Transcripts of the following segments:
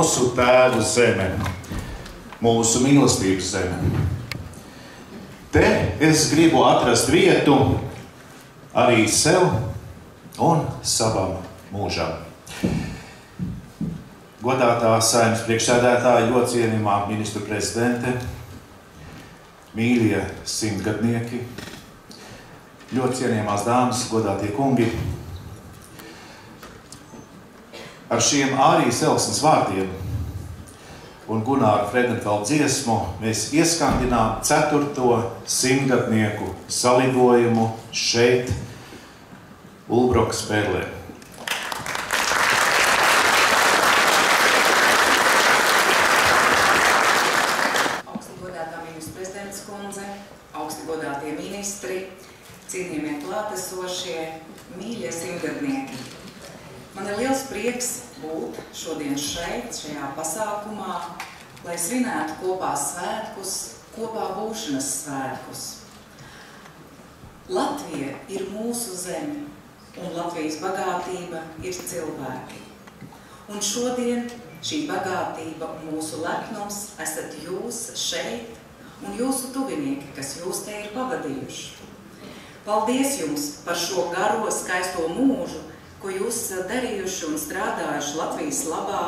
mūsu tēvu zeme, mūsu mīlestības zeme. Te es gribu atrast vietu arī sev un savam mūžam. Godātā Saeimas priekšsēdētāja, ļoti cienījamā ministru prezidente, mīļie simtgadnieki, ļoti cienījamās dāmas, godātie kungi. Ar šiem Ārijas Elksnes vārdiem un Gunāra Fredenfelda dziesmu mēs ieskandinām 4. simtgadnieku salidojumu šeit, Ulbrokas Perlē. Augsti godātā ministra prezidentes kundze, augsti godātie ministri, cienījamie klātesošie, mīļie simtgadnieki. Man ir liels prieks būt šodien šeit, šajā pasākumā, lai svinētu kopā svētkus, kopā būšanas svētkus. Latvija ir mūsu zeme, un Latvijas bagātība ir cilvēki. Un šodien šī bagātība un mūsu lepnums esat jūs šeit un jūsu tuvinieki, kas jūs te ir pavadījuši. Paldies jums par šo garo, skaisto mūžu, ko jūs esat darījuši un strādājuši Latvijas labā,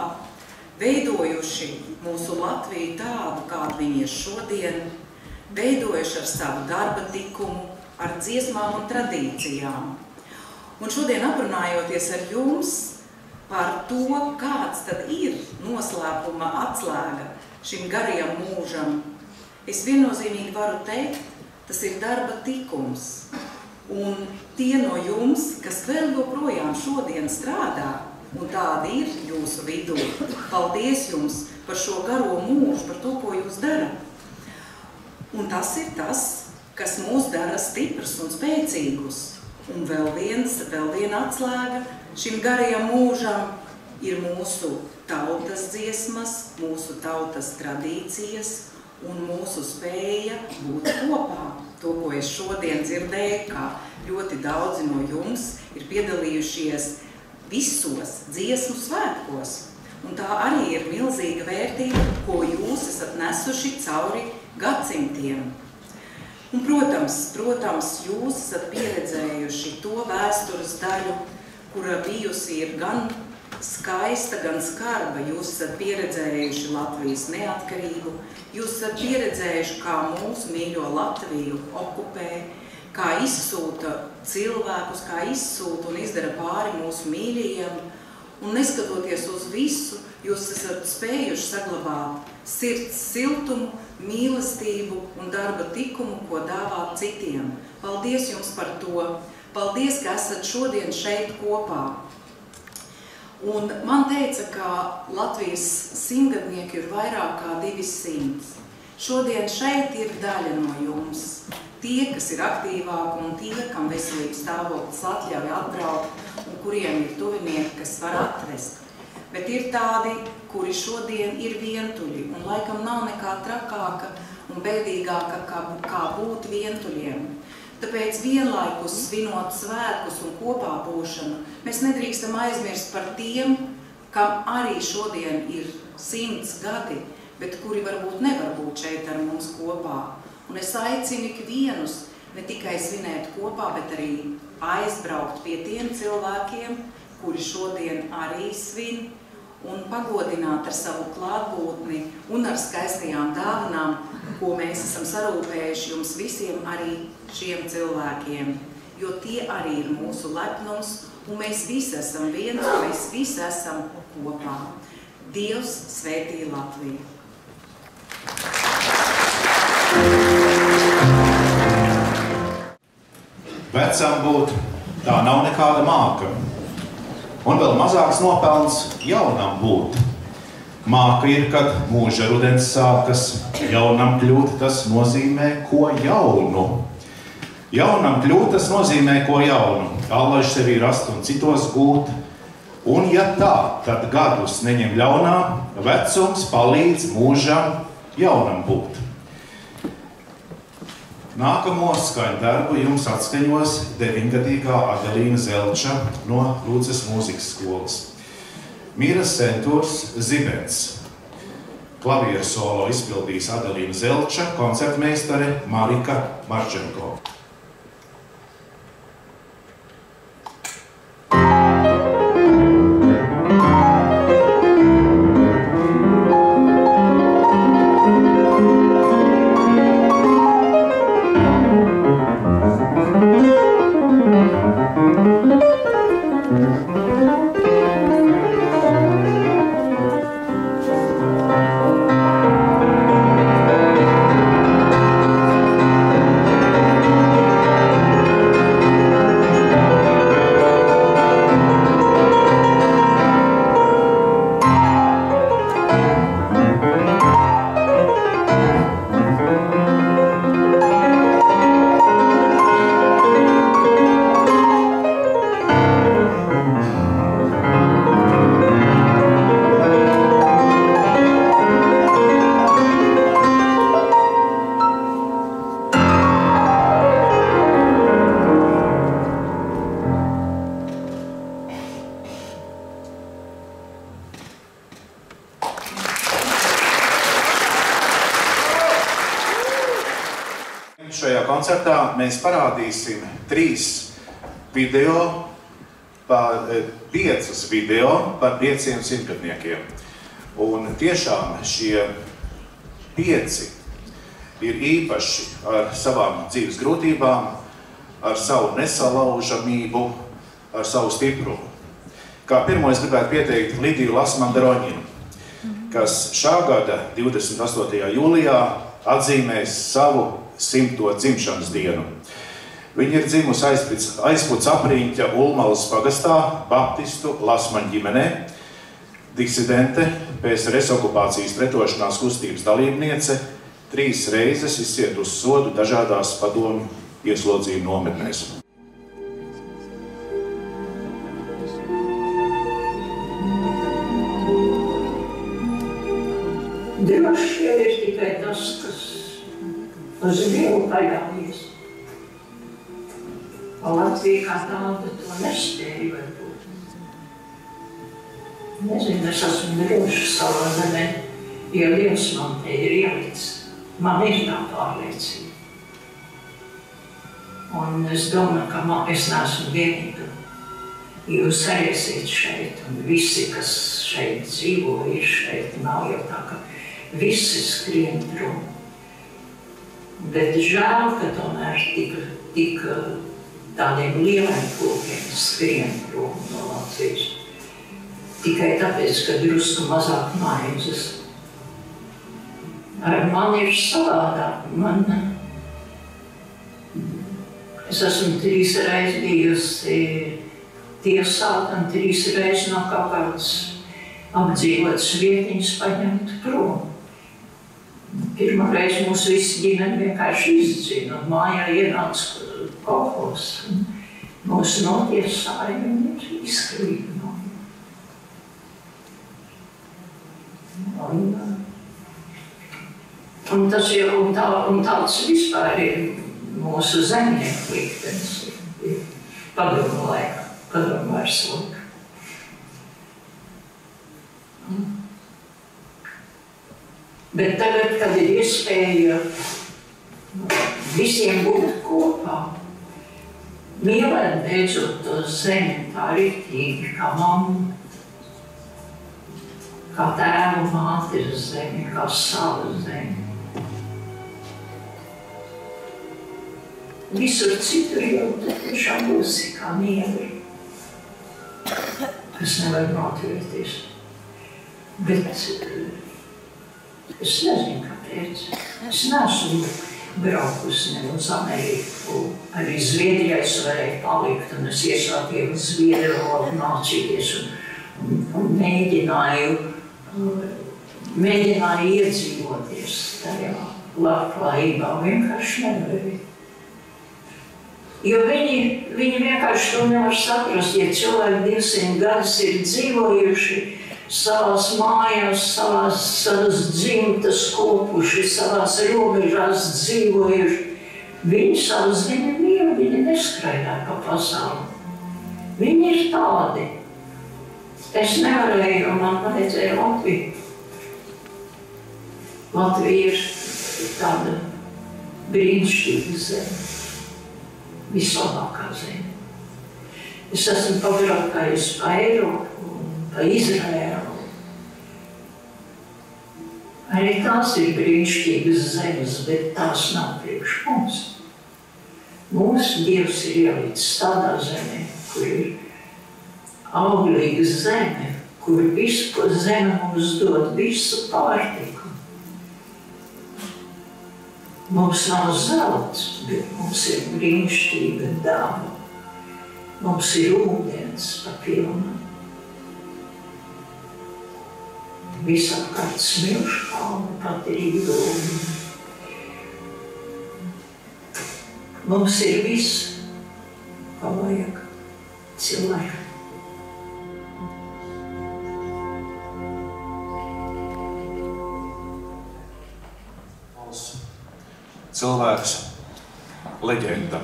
veidojuši mūsu Latviju tādu, kāda viņa ir šodien, veidojuši ar savu darba tikumu, ar dziesmām un tradīcijām. Un šodien aprunājoties ar jums par to, kāds tad ir noslēpuma atslēga šim garajam mūžam, es viennozīmīgi varu teikt, tas ir darba tikums. Un tie no jums, kas vēl joprojām šodien strādā, un tādi ir jūsu vidū, paldies jums par šo garo mūžu, par to, ko jūs darat. Un tas ir tas, kas mūs dara stiprus un spēcīgus. Un vēl viena atslēga šim garajam mūžam ir mūsu tautas dziesmas, mūsu tautas tradīcijas un mūsu spēja būt kopā. To, ko es šodien dzirdēju, kā ļoti daudzi no jums ir piedalījušies visos dziesmu svētkos. Un tā arī ir milzīga vērtība, ko jūs esat nesuši cauri gadsimtiem. Un, protams, jūs esat pieredzējuši to vēstures daļu, kura bijusi ir gan skaista, gan skarba. Jūs esat pieredzējuši Latvijas neatkarību, jūs esat pieredzējuši, kā mūsu mīļo Latviju okupē, kā izsūta cilvēkus, kā izsūta un izdara pāri mūsu mīļajiem. Un neskatoties uz visu, jūs esat spējuši saglabāt sirds siltumu, mīlestību un darba tikumu, ko dāvāt citiem. Paldies jums par to! Paldies, ka esat šodien šeit kopā! Un man teica, ka Latvijas simtgadnieki ir vairāk kā 200. Šodien šeit ir daļa no jums. Tie, kas ir aktīvāki un tie, kam veselības stāvoklis atļauj atbraukt un kuriem ir tuvinieki, kas var atvest. Bet ir tādi, kuri šodien ir vientuļi un laikam nav nekā trakāka un bēdīgāka kā būt vientuļiem. Tāpēc vienlaikus svinot svētkus un kopā būšanu, mēs nedrīkstam aizmirst par tiem, kam arī šodien ir 100 gadi, bet kuri varbūt nevar būt šeit ar mums kopā. Un es aicinu ikvienus ne tikai svinēt kopā, bet arī aizbraukt pie tiem cilvēkiem, kuri šodien arī svin, un pagodināt ar savu klātbūtni un ar skaistajām dāvanām, ko mēs esam sarūpējuši jums visiem arī šiem cilvēkiem. Jo tie arī ir mūsu lepnums, un mēs visi esam viens, un mēs visi esam kopā. Dievs svētī Latviju! Vecam būt, tā nav nekāda māka. Un vēl mazāks nopelns jaunam būt. Māka ir, kad mūža rudens sākas, jaunam kļūt tas nozīmē ko jaunu. Jaunam kļūt tas nozīmē ko jaunu, allaž sevi rast un citos gūt. Un ja tā, tad gadus neņem ļaunā, vecums palīdz mūžam jaunam būt. Nākamo skaņu darbu jums atskaņos 9-gadīgā Adelīna Zelča no Rūdzes mūzikas skolas. Mīras Centurs Zibens. Klavieru solo izpildīs Adelīna Zelča, koncertmeistare Marika Marčenko. Šajā koncertā mēs parādīsim 5 video par 5 simtgadniekiem. Un tiešām šie 5 ir īpaši ar savām dzīves grūtībām, ar savu nesalaužamību, ar savu stiprumu. Kā pirmo es gribētu pieteikt Lidiju Lasmandaroņinu, kas šā gada 28. jūlijā atzīmēs savu 100. dzimšanas dienu. Viņa ir dzimusi aizputs apriņķa Ulmalas pagastā, baptistu Lasmaņu ģimenē, disidente, PSRS okupācijas pretošanās kustības dalībniece, 3 reizes izciet uz sodu dažādās padomju ieslodzījuma nometnēs. Droši ir tikai tas, kas uz Dievu paļaujas. Latvija kā tāda to nespēja varbūt. Nezinu, es esmu droši savā zemē, ja Dievs man te ir ielicis. Man ir tā pārliecība. Un es domāju, ka es neesmu vienīga. Jūs arī esat šeit, un visi, kas šeit dzīvo, ir šeit. Nav jau tā, ka visi skrien prom. Bet žēl, ka tomēr tik tādiem lieliem pulkiem skrien prom no Latvijas. Tikai tāpēc, ka drusku mazāk maizes. Ar mani ir savādāk. Es esmu 3 reizes bijusi tiesāta un 3 reizes no kaut kādas apdzīvotas vietiņas paņemt prom. Pirmā reize mūsu visi ģimeni vienkārši izdzina, un mājā ienāca kolhos. Mūsu notiesāja un ir izkrīt no. Un tas jau un tāds vispār ir mūsu zemnieku liktenis padomu laikā, padomu vairs. Bet tagad, kad ir iespēja visiem būt kopā, mīlēt beidzot to zemi tā riktīgi, kā mamma, kā tēvu māte ir zemi, kā savu zemi. Visur citur jau tiešām būsi kā mieli, kas nevar notvērties. Bet es nezinu, kāpēc. Es neesmu braukusi ne uz Ameriku. Arī Zviedrijā es varēju palikt, un es iesāku zviedru valodu mācīties un mēģināju iedzīvoties tajā labklājībā. Vienkārši nevarēju. Jo viņi vienkārši to nevar saprast, ja cilvēki 200 gadus ir dzīvojuši savās mājās, savas dzimtas kopuši, savās robežās dzīvojuši. Viņi savu zemi mīl, viņi neskraidā pa pasauli. Viņi ir tādi. Es nevarēju, un man vajadzēja Latviju. Latvija ir tāda brīnišķīga zeme, vislabākā zeme. Es esmu pabraukājusi pa Eiropu un pa Izraēlu. Arī tās ir brīnišķīgas zemes, bet tās nav priekš mums. Mūsu Dievs ir ielicis tādā zemē, kur ir auglīga zeme, kur visu zeme mums dod visu pārtiku. Mums nav zelts, bet mums ir brīnišķīga daba. Mums ir ūdens pa pilnu. Visapkārt smilšu kalni, patīk ūdeni. Mums ir viss, ko vajag cilvēku. Cilvēks, leģenda.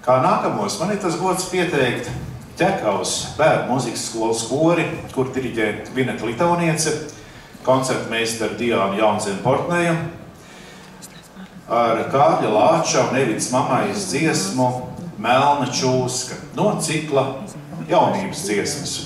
Kā nākamos man ir tas gods pieteikt Ķekavas bērnu mūzikas skolas kori, kur diriģē Vineta Litauniece, koncertmeistara Diāna Jaunzeme-Portneja, ar Kārļa Lāča un Evitas Mamais dziesmu Melna čūska no cikla Jaunības dziesmas.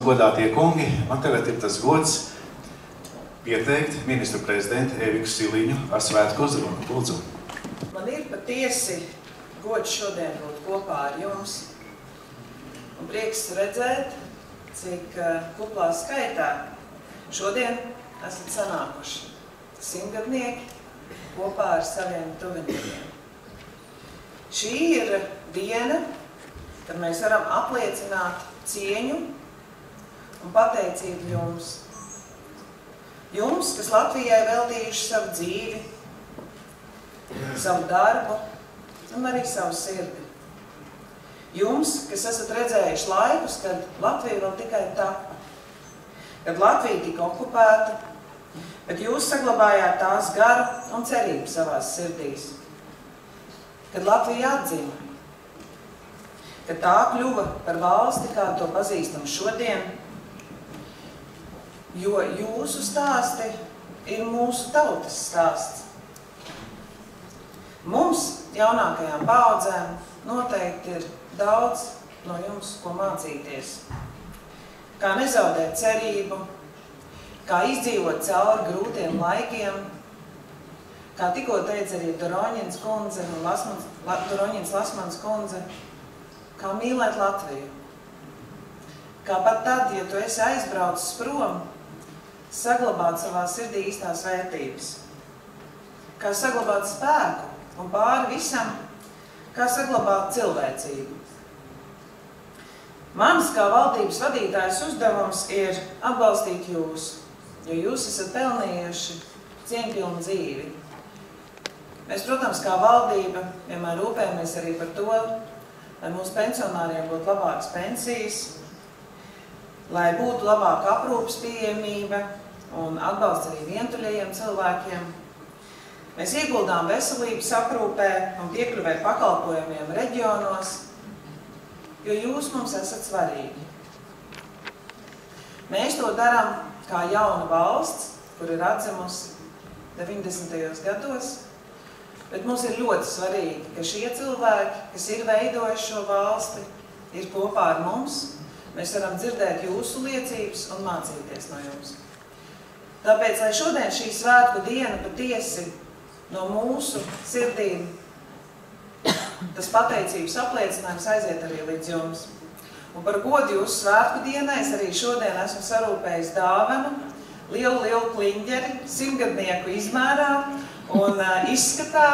Godātie kungi, man tagad ir tas gods pieteikt ministru prezidentu Eviku Siliņu ar svētku uzrunu. Lūdzu. Man ir patiesi gods šodien būt kopā ar jums un prieks redzēt, cik kuplā skaitā šodien esat sanākuši 100-gadnieki kopā ar saviem tuviniekiem. Šī ir diena, kad mēs varam apliecināt cieņu un pateicību jums. Jums, kas Latvijai veltījuši savu dzīvi, savu darbu un arī savu sirdi. Jums, kas esat redzējuši laikus, kad Latvija vēl tikai tapa, kad Latvija tika okupēta, bet jūs saglabājāt tās garu un cerību savās sirdīs. Kad Latvija atzima, kad tā kļuva par valsti, kā to pazīstam šodien, jo jūsu stāsti ir mūsu tautas stāsts. Mums, jaunākajām paaudzēm, noteikti ir daudz no jums, ko mācīties. Kā nezaudēt cerību, kā izdzīvot cauri grūtiem laikiem, kā tikko teica arī Doroņins kundze un Doroņins Lasmans kundze, kā mīlēt Latviju. Kā pat tad, ja tu esi aizbraucis prom, saglabāt savā sirdī īstās vērtības. Kā saglabāt spēku un pāri visam, kā saglabāt cilvēcību. Mans kā valdības vadītājs uzdevums ir atbalstīt jūs, jo jūs esat pelnījuši cieņpilnu dzīvi. Mēs, protams, kā valdība vienmēr rūpējamies arī par to, lai mūsu pensionāriem būtu labākas pensijas, lai būtu labāka aprūpes pieejamība un atbalsts arī vientuļajiem cilvēkiem. Mēs ieguldām veselības aprūpē un piekļuvē pakalpojumiem reģionos, jo jūs mums esat svarīgi. Mēs to darām kā jauna valsts, kur ir atzimusi 90. gados, bet mums ir ļoti svarīgi, ka šie cilvēki, kas ir veidojuši šo valsti, ir kopā ar mums. Mēs varam dzirdēt jūsu liecības un mācīties no jums. Tāpēc, lai šodien šī svētku diena patiesi no mūsu sirdīm, tas pateicības apliecinājums aiziet arī līdz jums. Un par godu jūsu svētku dienai es arī šodien esmu sarūpējis dāvanu, lielu kliņģeri, 100-gadnieku izmērā un izskatā,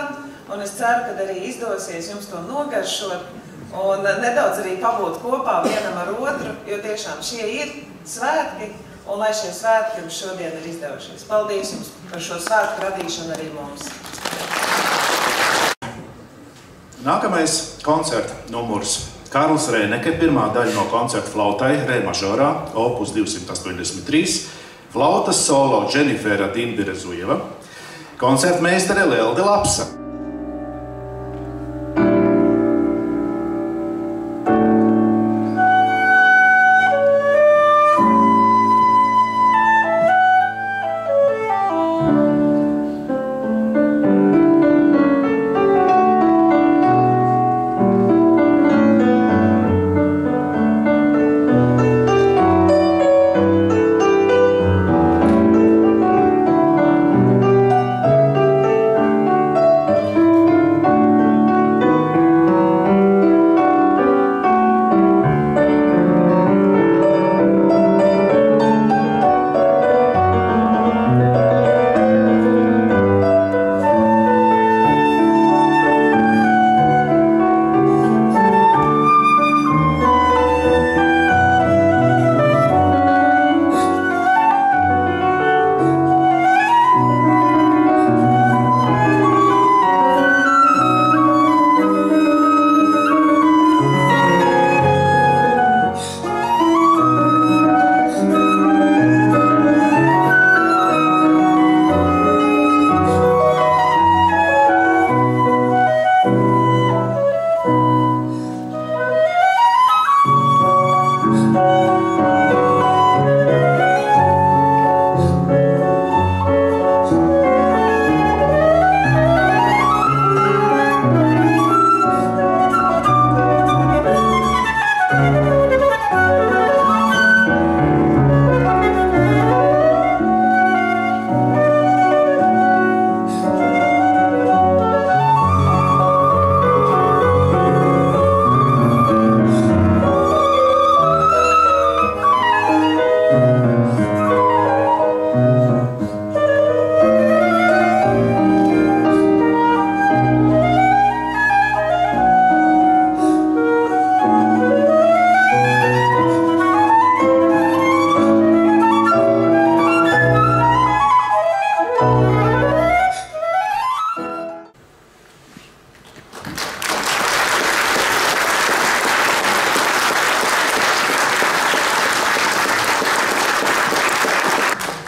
un es ceru, ka arī izdosies jums to nogaršot un nedaudz arī pabūt kopā vienam ar otru, jo tiešām šie ir svētki, un lai šie svētki jums šodien ir izdevušies. Paldies jums par šo svētku radīšanu arī mums. Nākamais koncerta numurs. Kārlis Rēneke, pirmā daļa no koncerta flautai, re mažorā, opus 283, flautas solo Dženifera Dindirezujeva, koncertmeistere Lelde Lapsa.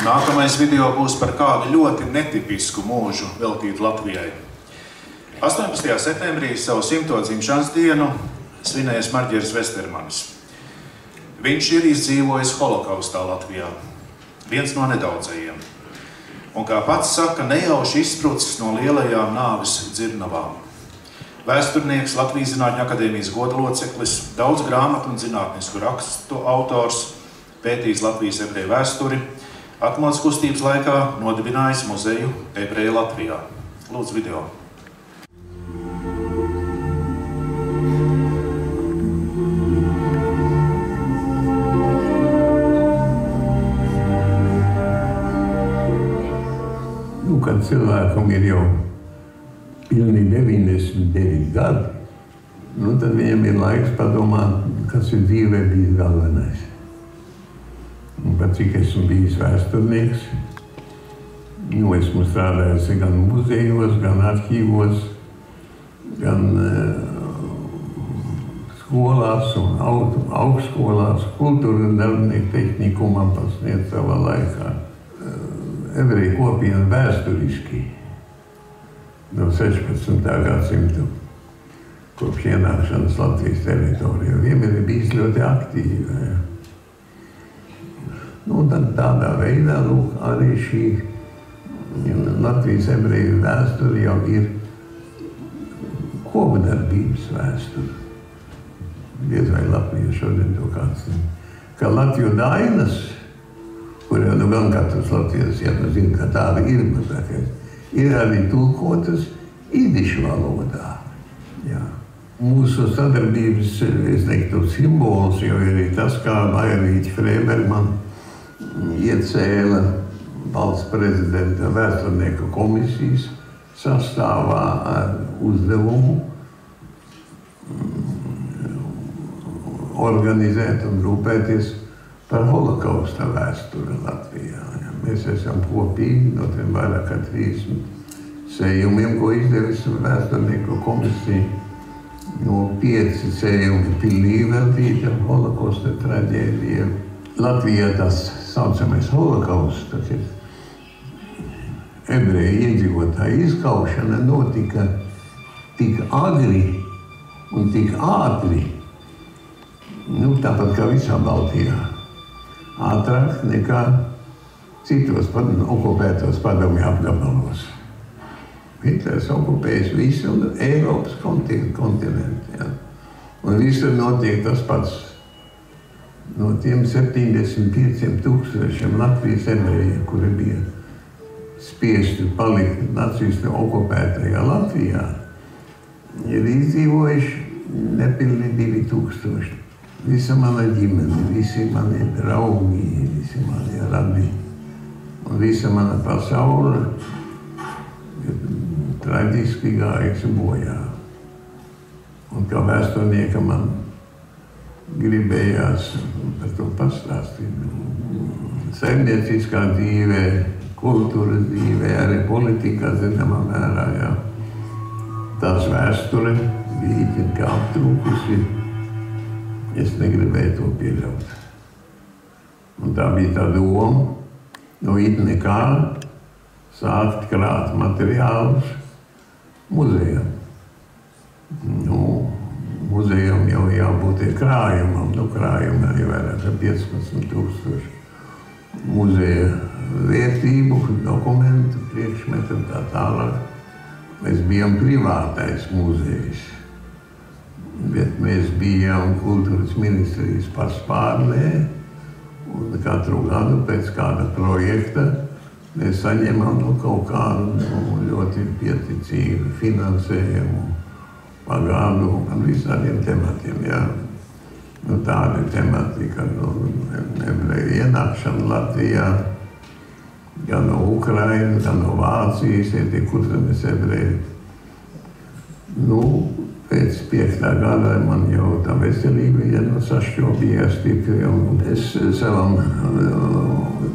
Nākamais video būs par kādu ļoti netipisku mūžu veltītu Latvijai. 18. septembrī savu 100. dzimšanas dienu svinējis Marģeris Vestermanis. Viņš ir izdzīvojis holokaustā Latvijā, viens no nedaudzajiem. Un kā pats saka, nejauši izsprucis no lielajām nāves dzirnavām. Vēsturnieks, Latvijas Zinātņu akadēmijas godaloceklis, daudz grāmatu un zinātnisku rakstu autors, pētījis Latvijas ebreju vēsturi, atmodas kustības laikā nodibinājis muzeju Ebreji Latvijā. Lūdzu video. Kad cilvēkam ir jau pilni 99 gadi, tad viņam ir laiks padomāt, kas ir dzīvē bijis galvenais. Un pat cik esmu bijis vēsturnieks, esmu strādājis gan muzejos, gan arhīvos, gan skolās un augstskolās, kultūra un darbinieku tehnikumam pasniedz savā laikā. Ebreju kopiena vēsturiski no 16. gadsimta kopš ienākšanas Latvijas teritorijā vienmēr ir bijis ļoti aktīva. Tad tādā veidā arī šī Latvijas ebreju vēsture jau ir kopdarbības vēsture. Diez vai Latvija šodien to kāds zina. Ka Latviju dainas, kur jau gan katrs latvietis zina, ka tāda ir arī tulkotas idišu valodā. Jā. Mūsu sadarbības, es teiktu, simbols jau ir tas, kā Mairīķa Frēberman iecēla valsts prezidenta vēsturnieku komisijas sastāvā ar uzdevumu organizēt un rūpēties par holokausta vēsturi Latvijā. Mēs esam kopīgi no tiem vairāk kā 30 sējumiem, ko izdevis vēsturnieku komisija. No 5 sējumi pilnīgi veltīti holokausta traģēdijai. Latvijā tas saucamais holokausts, tas ir ebreju iedzīvotāju izkaušana, notika tik agri un tik ātri, tāpat kā visā Baltijā. Ātrāk nekā citos okupētos padomju apgabalos. Hitlers okupējis visu Eiropas kontinentu. Ja. Un visur notiek tas pats. No tiem 75,000 Latvijas ebrejiem, kuri bija spiesti palikt nacistu okupētajā Latvijā, ir izdzīvojuši nepilni 2,000. Visa mana ģimene, visi mani draugi, visi mani radi un visa mana pasaule ir traģiski gājusi bojā. Un kā vēsturnieka man gribējās par to pastāstīt. Saimnieciskā dzīvē, kultūras dzīvē, arī politikā zināmā mērā, jā. Tās vēsture bija itin kā aptrūkusi. Es negribēju to pieļaut. Un tā bija tā doma, no it nekā sākt krāt materiālus muzejam. Muzejam jau jābūt krājumam. Krājumā ir vairāk kā 15,000 muzeja vērtību, dokumentu, priekšmetu un tā tālāk. Mēs bijām privātais muzejs. Bet mēs bijām kultūras ministrijas paspārnē, un katru gadu pēc kāda projekta mēs saņemam kaut kādu ļoti pieticīgu finansējumu pagādu un visādiem tematiem. Jā. Tāda ir tematika, ebreju ienākšana Latvijā, gan no Ukrainas, gan no Vācijas, tie kurzemes ebreji. Pēc 5. gada man jau tā veselība sašķobījās stipri, un es savam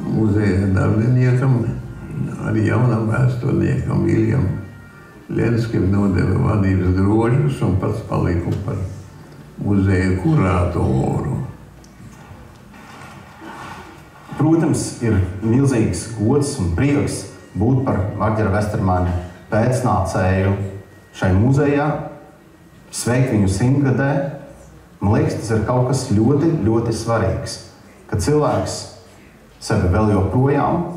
muzeja darbiniekam, arī jaunam vēsturniekam Viljam Lenskim nodeva vadības grožus un pats paliku par muzeja kurātoru. Protams, ir milzīgs gods un prieks būt par Marģera Vestermaņa pēcnācēju šai muzejā, sveikt viņu 100-gadē. Man liekas, tas ir kaut kas ļoti, ļoti svarīgs, ka cilvēks sevi vēl joprojām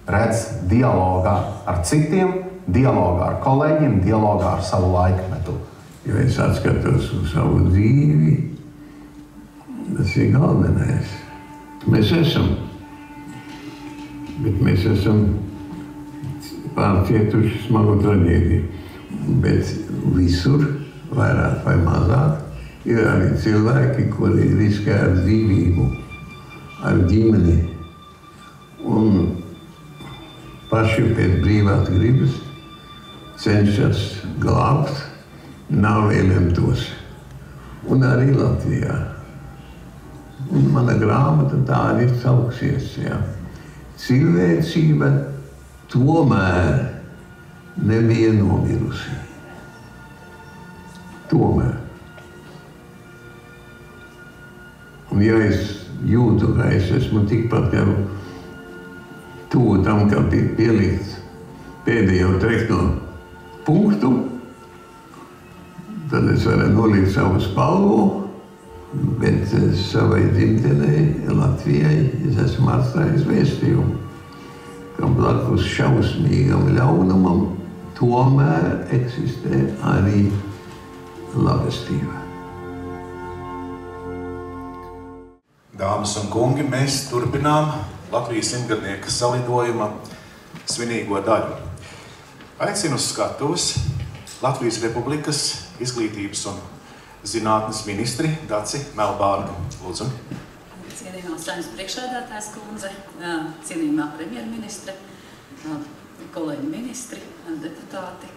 redz dialogā ar citiem, dialogā ar kolēģiem, dialogā ar savu laikmetu. Ja es atskatos uz savu dzīvi, tas ir galvenais. Mēs esam pārcietuši smagu traģēdiju, bet visur, vairāk vai mazāk, ir arī cilvēki, kuri riskē ar dzīvību, ar ģimeni un paši pēc brīvās gribas cenšas glābt nav ielemtos. Un arī Latvijā. Un mana grāmata tā arī ir sauksies. Ja. Cilvēcība tomēr nebija nomirusi. Tomēr. Un ja es jūtu, ka es esmu tikpat jau tuvu tam, ka pielikt pēdējo trekno punktu, tad es varu nolikt savu spalvu, bet savai dzimtenei, Latvijai, es esmu atstājis vēstījumu, ka blakus šausmīgam ļaunumam tomēr eksistē arī labestība. Dāmas un kungi, mēs turpinām Latvijas 100-gadnieka salidojuma svinīgo daļu. Aicinu uz skatuves Latvijas Republikas izglītības un zinātnes ministri Daci Melbārdu. Lūdzu. Cienījumā Saeimas priekšsēdētājas kundze, cienījumā premjerministre, kolēģi ministri, deputāti,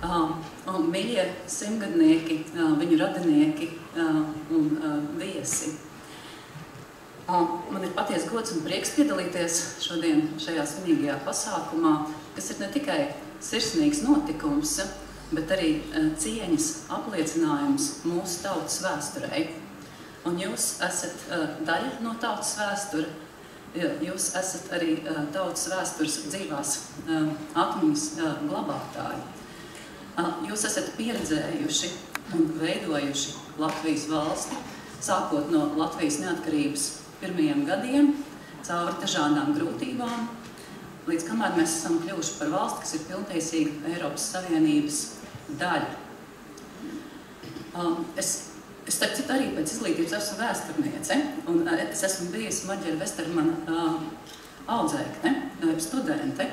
un mīļie 100-gadnieki, viņu radinieki un viesi. Man ir patiesi gods un prieks piedalīties šodien šajā svinīgajā pasākumā, kas ir ne tikai sirsnīgs notikums, bet arī cieņas apliecinājums mūsu tautas vēsturei. Un jūs esat daļa no tautas vēsture, jūs esat arī tautas vēstures dzīvās atmiņas glabātāji. Jūs esat pieredzējuši un veidojuši Latvijas valsti, sākot no Latvijas neatkarības pirmajiem gadiem, cauri dažādām grūtībām, līdz kamēr mēs esam kļuvuši par valsti, kas ir pilntiesīga Eiropas Savienības daļa. Es starp citu arī pēc izglītības esmu vēsturniece, un es esmu bijusi Marģera Vestermaņa audzēkne, studente.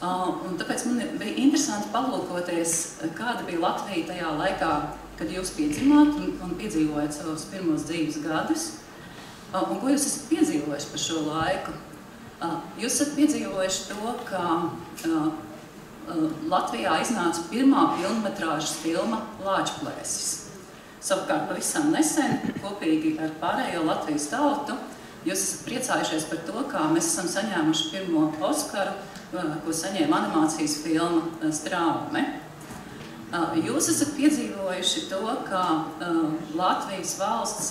Un tāpēc man bija interesanti palūkoties, kāda bija Latvija tajā laikā, kad jūs piedzimāt un piedzīvojat savus pirmos dzīves gadus. Un ko jūs esat piedzīvojuši par šo laiku? Jūs esat piedzīvojuši to, ka Latvijā iznāca pirmā pilnmetrāžas filma Lāčplēsis. Savukārt pavisam nesen, kopīgi ar pārējo Latvijas tautu, jūs esat priecājušies par to, kā mēs esam saņēmuši pirmo Oskaru, ko saņēma animācijas filma Straume. Jūs esat piedzīvojuši to, ka Latvijas valsts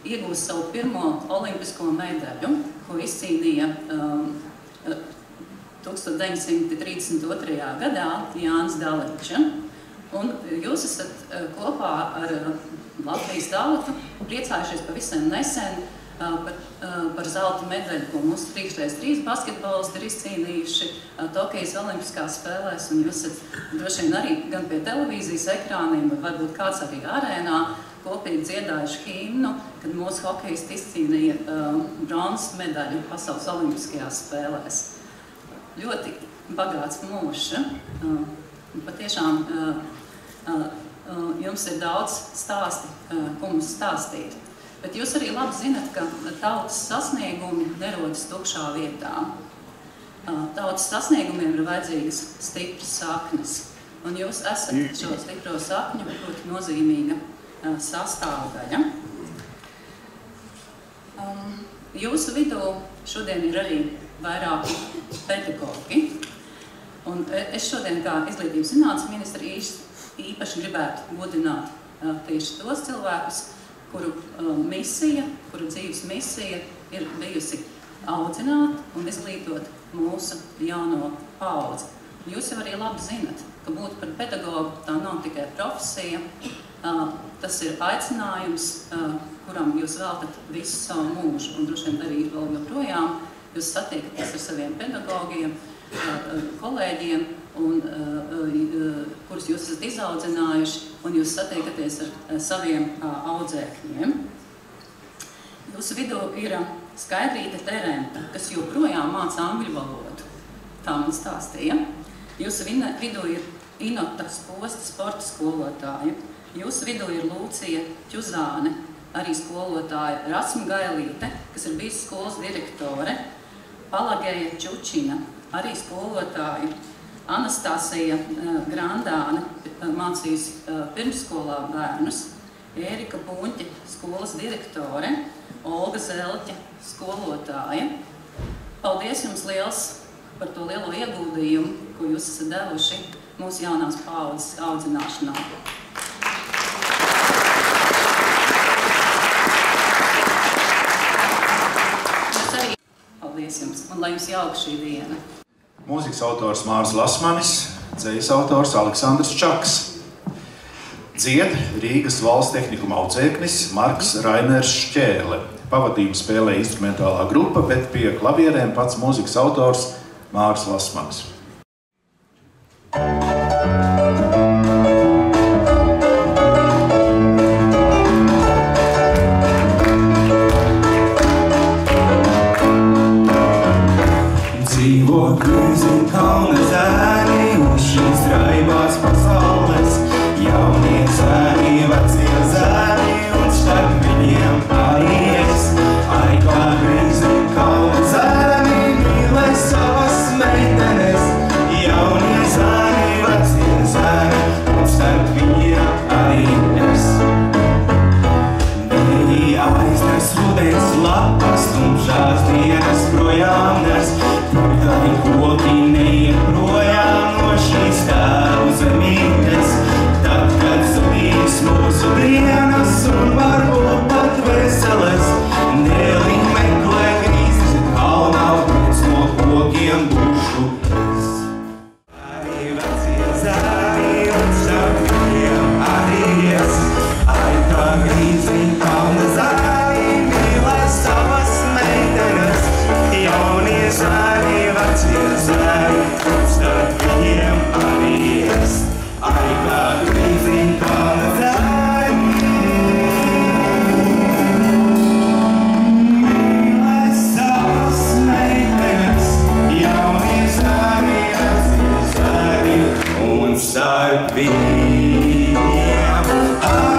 iegūst savu pirmo olimpisko medaļu, ko izcīnīja 1932. gadā Jānis Daliņš. Un jūs esat kopā ar Latvijas tautu priecājušies pavisam nesen par zelta medaļu, ko mūsu trīkšļais 3 basketbolisti ir izcīnījuši Tokijas olimpiskās spēlēs. Un jūs esat droši vien arī gan pie televīzijas ekrāniem, vai varbūt kāds arī arēnā, kopīgi dziedājuši himnu, kad mūsu hokejisti izcīnīja bronzas medaļu pasaules olimpiskajās spēlēs. Ļoti bagāts mūžs. Patiešām jums ir daudz stāsti, ko mums stāstīt. Bet jūs arī labi zinat, ka tautas sasniegumi nerodas tukšā vietā. Tautas sasniegumiem ir vajadzīgas stipras saknes. Un jūs esat šo stipro sakņu ļoti nozīmīga sastāvdaļa. Jūsu vidū šodien ir arī vairāki pedagogi. Un es šodien kā izglītības zinātnes ministri īpaši gribētu godināt tieši tos cilvēkus, kuru misija, kuru dzīves misija ir bijusi audzināt un izglītot mūsu jauno paudzi. Jūs jau arī labi zinat, ka būt par pedagogu tā nav tikai profesija, tas ir aicinājums, kuram jūs veltat visu savu mūžu, un droši vien arī vēl joprojām jūs satiekaties ar saviem pedagogiem, kolēģiem, kurus jūs esat izaudzinājuši, un jūs satiekaties ar saviem audzēkņiem. Jūsu vidū ir Skaidrīte Terenta, kas joprojām māca angļu valodu. Tā man stāstīja. Jūsu vidū ir Inota Sposta, sporta skolotāja. Jūsu vidū ir Lūcija Ķuzāne, arī skolotāja. Rasma Gailīte, kas ir bijusi skolas direktore. Palageja Čučina, arī skolotāja. Anastasija Grandāne, mācījusi pirmsskolā bērnus. Ērika Buņķe, skolas direktore. Olga Zelķe, skolotāja. Paldies jums liels par to lielo ieguldījumu, ko jūs esat devuši mūsu jaunās paaudzes audzināšanā. Paldies jums, un lai jums jauka šī diena. Mūzikas autors Mārs Lasmanis, dzejas autors Aleksandrs Čaks. Dzied Rīgas valsts tehnikuma audzēknis Marks Rainers Šķērle. Pavadību spēlē instrumentālā grupa, bet pie klavierēm pats mūzikas autors Mārs Lasmanis. Dzīvo krīzi kalna zēni, un šīs raibās pasaules, jaunie zēni, vecie zēni, un starp viņiem arī es. Ai, kā krīzi kalna zēni, mīlēs savas meitenes, jaunie zēni, vecie zēni, un starp viņiem arī es. Bija aiznes rudens lapas, tumšās dienas projām nes, Kurtāji koki neiet projām no šīs tēvu zemītes, tad, kad zudīs mūsu dienas un varbūt pat veseles, Neli meklē grīzes, kalnā viens no kokiem būšu es. Arī vecie zēni un starp viņiem arī es, ai, kā grīzi kalna zēni, mīlēs savas meitenes, jaunie zēni, vecie zēni, un starp viņiem arī es. Ai, kā grīzi kalna zēni, mīlēs savas meitenes, jaunie zēni, vecie zēni, un starp viņiem arī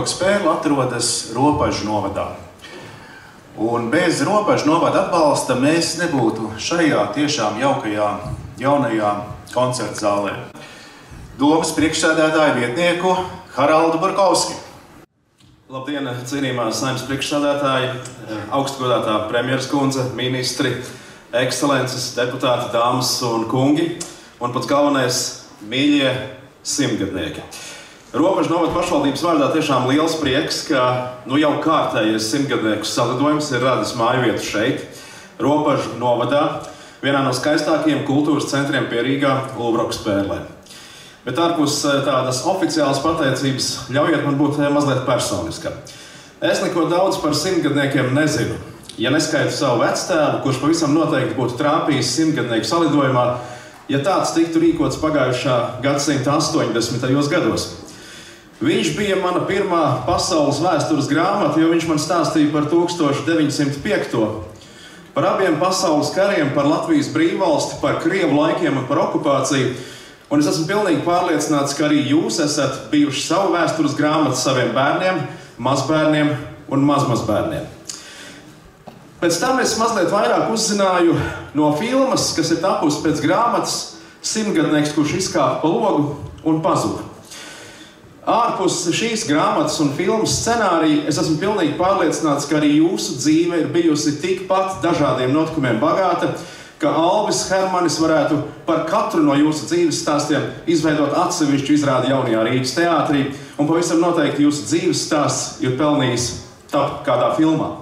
Spēle atrodas Ropažu novadā. Un bez Ropažu novada atbalsta mēs nebūtu šajā tiešām jaukajā jaunajā koncerta zālē. Domas priekšsēdētāja vietnieku Haraldu Burkovski. Labdien, cienījumā Saeimas priekšsēdētāji, augstgodātā premjeras kundze, ministri, ekscelences, deputāti, dāmas un kungi, un pats galvenais mīļie simtgadnieki. Ropažu novada pašvaldības vārdā tiešām liels prieks, ka jau kārtējais simtgadnieku salidojums ir radis mājvietu šeit, Ropažu novadā, vienā no skaistākajiem kultūras centriem pie Rīgā, Ulbrokas Pērlē. Bet ārpus tādas oficiālas pateicības ļaujiet man būt mazliet personiska. Es neko daudz par simtgadniekiem nezinu. Ja neskaitu savu vectēvu, kurš pavisam noteikti būtu trāpījis simtgadnieku salidojumā, ja tāds tiktu rīkots pagājušā gadsimta 80. gados. Viņš bija mana pirmā pasaules vēstures grāmata, jo viņš man stāstīja par 1905. Par abiem pasaules kariem, par Latvijas brīvvalsti, par Krievu laikiem un par okupāciju. Un es esmu pilnīgi pārliecināts, ka arī jūs esat bijuši savu vēstures grāmatu saviem bērniem, mazbērniem un mazmazbērniem. Pēc tam es mazliet vairāk uzzināju no filmas, kas ir tapusi pēc grāmatas Simtgadnieks, kurš izkāpa pa logu un pazuda. Ārpus šīs grāmatas un filmas scenārija, es esmu pilnīgi pārliecināts, ka arī jūsu dzīve ir bijusi tikpat dažādiem notikumiem bagāta, ka Alvis Hermanis varētu par katru no jūsu dzīves stāstiem izveidot atsevišķu izrādi Jaunajā Rīgas teātrī, un pavisam noteikti jūsu dzīves stāsts ir pelnījis tapt kādā filmā.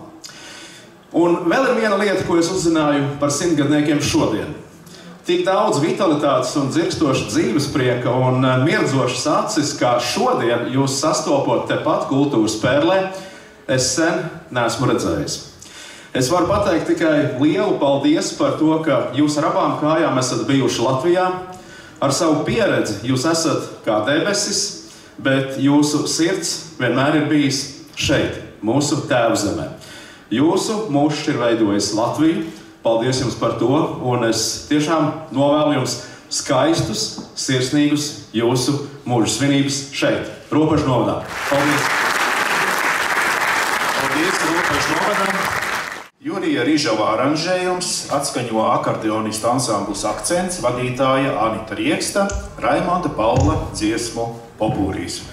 Un vēl ir viena lieta, ko es uzzināju par simtgadniekiem šodien. Tik daudz vitalitātes un dzirkstoša dzīvesprieka un mirdzošas acis, kā šodien jūs sastopot tepat Kultūras Pērlē, es sen neesmu redzējis. Es varu pateikt tikai lielu paldies par to, ka jūs ar abām kājām esat bijuši Latvijā. Ar savu pieredzi jūs esat kā debesis, bet jūsu sirds vienmēr ir bijis šeit, mūsu tēvzemē. Jūsu mūžs ir veidojis Latviju. Paldies jums par to, un es tiešām novēlu jums skaistus, sirsnīgus jūsu mūža svinības šeit, Ropažu novadā. Paldies! Paldies Ropažu novadam! Jurija Rižava aranžējums, atskaņo akordeonistu ansamblis Akcents, vadītāja Anita Rieksta, Raimonda Paula dziesmu Popūrīs. Popūrīs.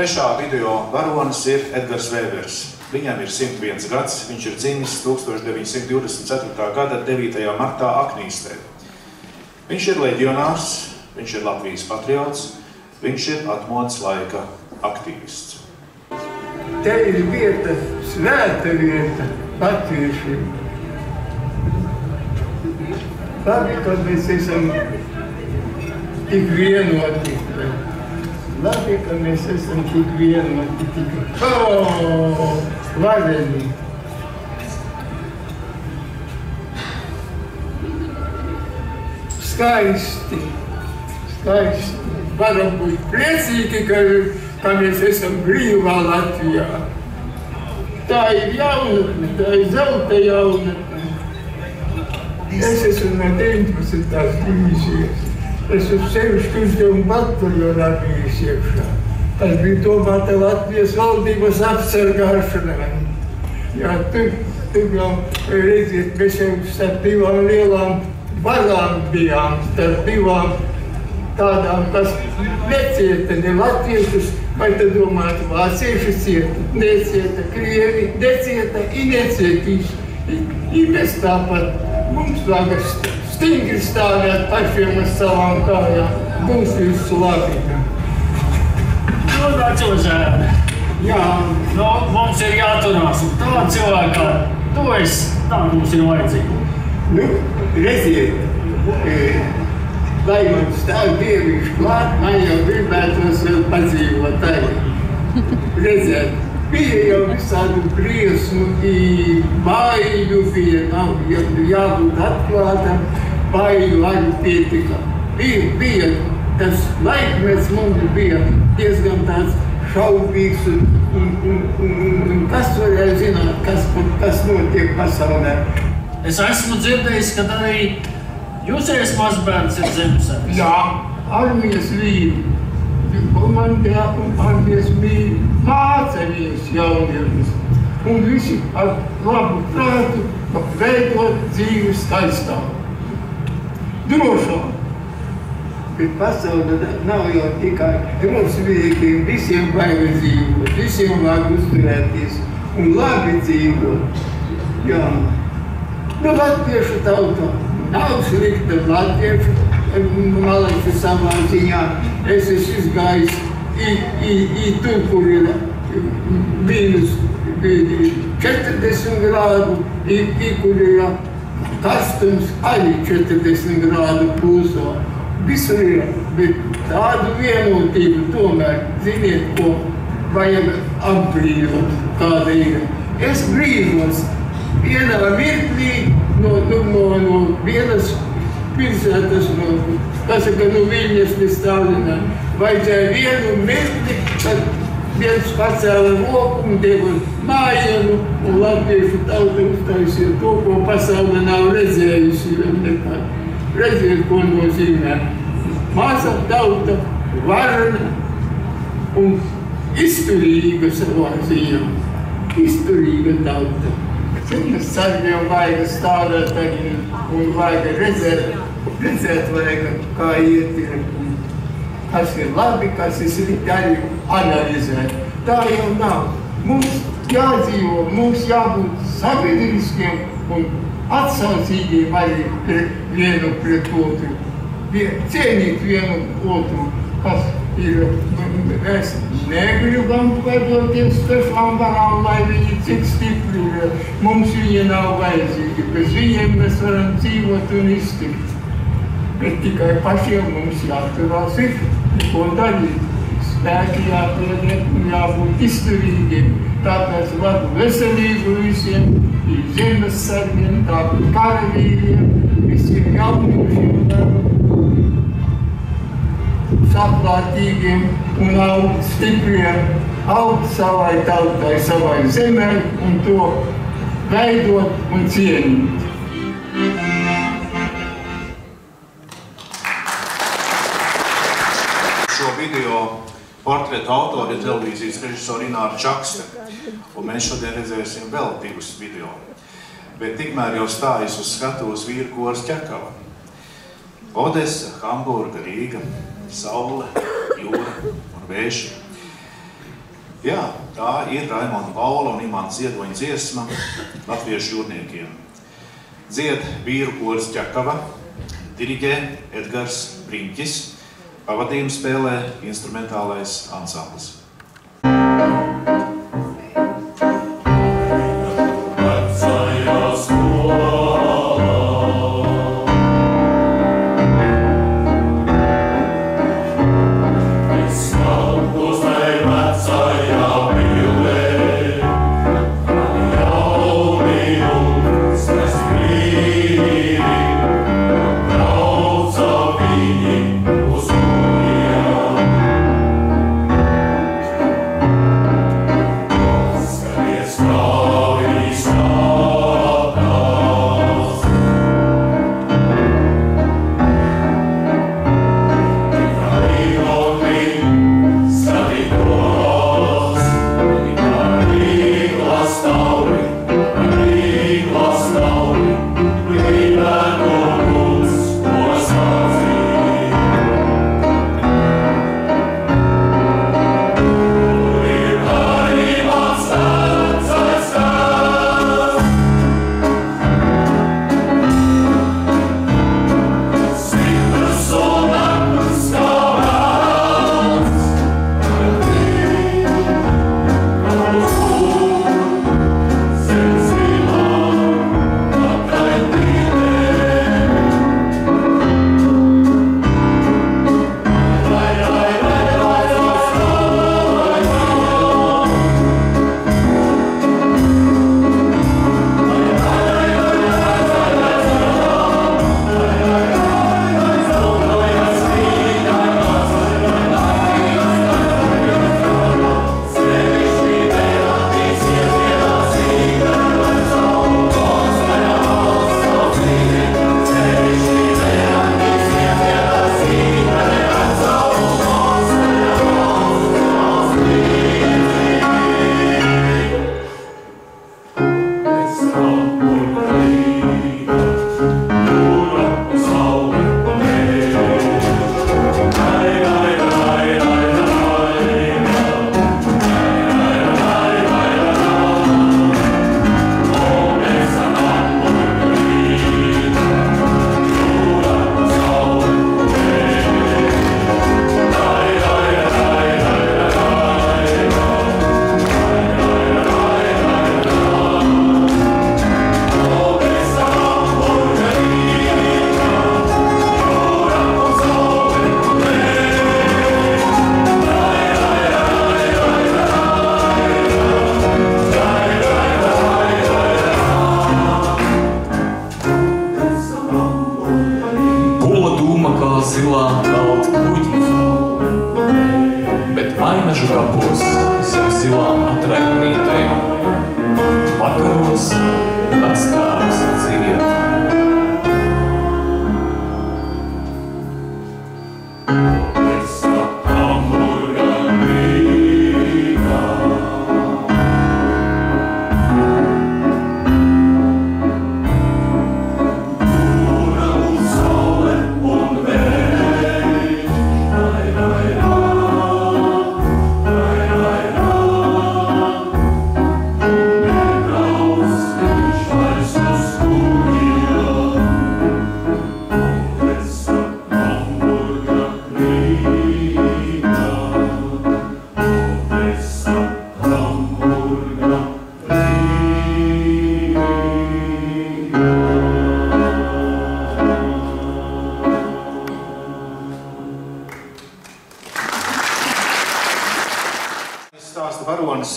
trešā video varonis ir Edgars Vēvers. Viņam ir 101 gads, viņš ir dzimis 1924. gada 9. martā Aknīstē. Viņš ir leģionārs, viņš ir Latvijas patriots, viņš ir atmodas laika aktīvists. Te ir vieta, svēta vieta latviešiem. Labi, kad mēs esam tik vienoti. Labi, ka mēs esam tik vienoti, tik vareni. Skaisti. Varam būt priecīgi, ka mēs esam brīvā Latvijā. Tā ir jaunatne, tā ir zelta jaunatne. Es esmu no 19. divīzijas. Es uz sevišķi uzdevumu bataljonā bijis iekšā. Tas bija domāta Latvijas valdības apsargāšanai. Jā, tur jau redziet, mēs jau starp divām lielām varām bijām, starp divām tādām, kas necieta ne latviešus, vai tad domāt, vācieši cieta, necieta, krievi, necieta, i necietīs. I mēs tāpat, mums vajag stingri stāvēt pašiem uz savām kājām, būs visu labi. Vecos, jā, mums ir jāturās, un tā cilvēkā, tu esi, tā mums ir vajadzīga. Redziet, lai man stāv dievišķi klāt, man jau gribētos vēl padzīvot arī. Redziet, bija jau visādu briesmu, baiļu bija, nav jābūt atklātam, baiļu arī pietika. Bija tas laikmets mums bija diezgan tāds šaubīgs, un kas varēja zināt, kas notiek pasaulē. Es esmu dzirdējis, ka arī jūsējais mazbērns ir zemesargs. Jā, armijas vīri. Komandē un armijas vīri mācējies jauniešus. Un visi ar labu prātu veidot dzīvi skaistāk. Drošāk. Bet pasaule nav jau tikai drosmīgiem, visiem vajag dzīvot, visiem vajag uzturēties un labi dzīvot. Jā. Latviešu tauta nav slikta latviešu, malaiši savā ziņā. Es esmu izgājis tur, kur ir mīnus 40 grādu, kur ir karstums arī 40 grādu pulsā. Visur ir, bet tādu vienotību tomēr, ziniet, ko vajag apbrīvot, kāda ir. Es brīvos. Vienā mirklī no vienas pilsētas, no Viļņas līdz Tallinai, vajadzēja vienu mirkli, kad viens pacēla roku un deva mājienu, un latviešu tauta uztaisīja to, ko pasaule nav redzējusi vēl nekad. Redziet, ko nozīmē. Maza tauta, varna un izturīga savā ziņā. Izturīga tauta. Ceļas sargiem vajag stāvēt arī un vajag redzēt vajag, kā iet ir, kas ir labi, kas ir slikti, arī analizēt. Tā jau nav. Mums jādzīvo, mums jābūt sabiedriskiem un atsaucīgiem arī vienu pret otru. Cienīt vienu otru, kas ir. Mēs negribam padoties trešām varām, lai viņi cik stipri ir. Mums viņi nav vajadzīgi, bez viņiem mēs varam dzīvot un iztikt. Bet tikai pašiem mums jāturās ir, ko darīt. Spēki jāpieliek un jābūt izturīgiem. Tāpēc labu veselību visiem, zemes sargiem, tāpat karavīriem, visiem jauniešiem, saprātīgiem un augt stipriem, augt savai tautai, savai zemē un to veidot un cienīt. Šo video portretu autori ir televīzijas režisori Ināra Čakste, un mēs šodien redzēsim vēl divus video. Bet tikmēr jau stājas uz skatuves vīru kors Ķekava. Odesa, Hamburga, Rīga, saule, jūra un vēži. Jā, tā ir Raimonda Paula un Imanta Ziedoņa dziesma latviešu jūrniekiem. Dzied vīru koris Ķekava, diriģē Edgars Briņķis, pavadījumu spēlē instrumentālais ansamblis.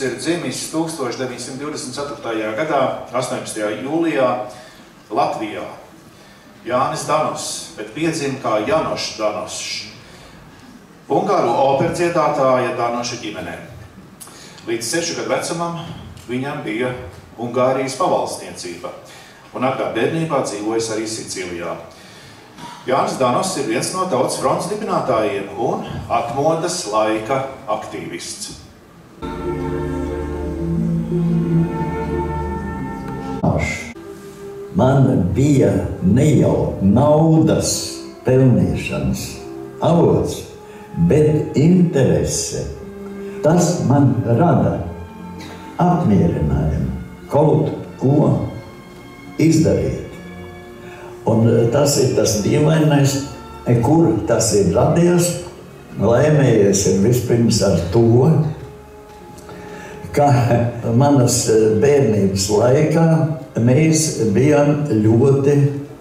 Ir dzimis 1924. gadā, 18. jūlijā Latvijā. Jānis Danos, bet piedzima kā Janošs Danošs, Ungāru operu dziedātāja Danoša ģimenē. Līdz 6 gadu vecumam viņam bija Ungārijas pavalstniecība, un agrā bērnībā dzīvojis arī Sicīlijā. Jānis Danos ir viens no Tautas frontes dibinātājiem un atmodas laika aktīvists. Man bija ne jau naudas pelnīšanas avots, bet interese Tas man rada apmierinājumu kaut ko izdarīt. Un tas ir tas dīvainais, kur tas ir radies, laimējies ir vispirms ar to, ka manas bērnības laikā mēs bijām ļoti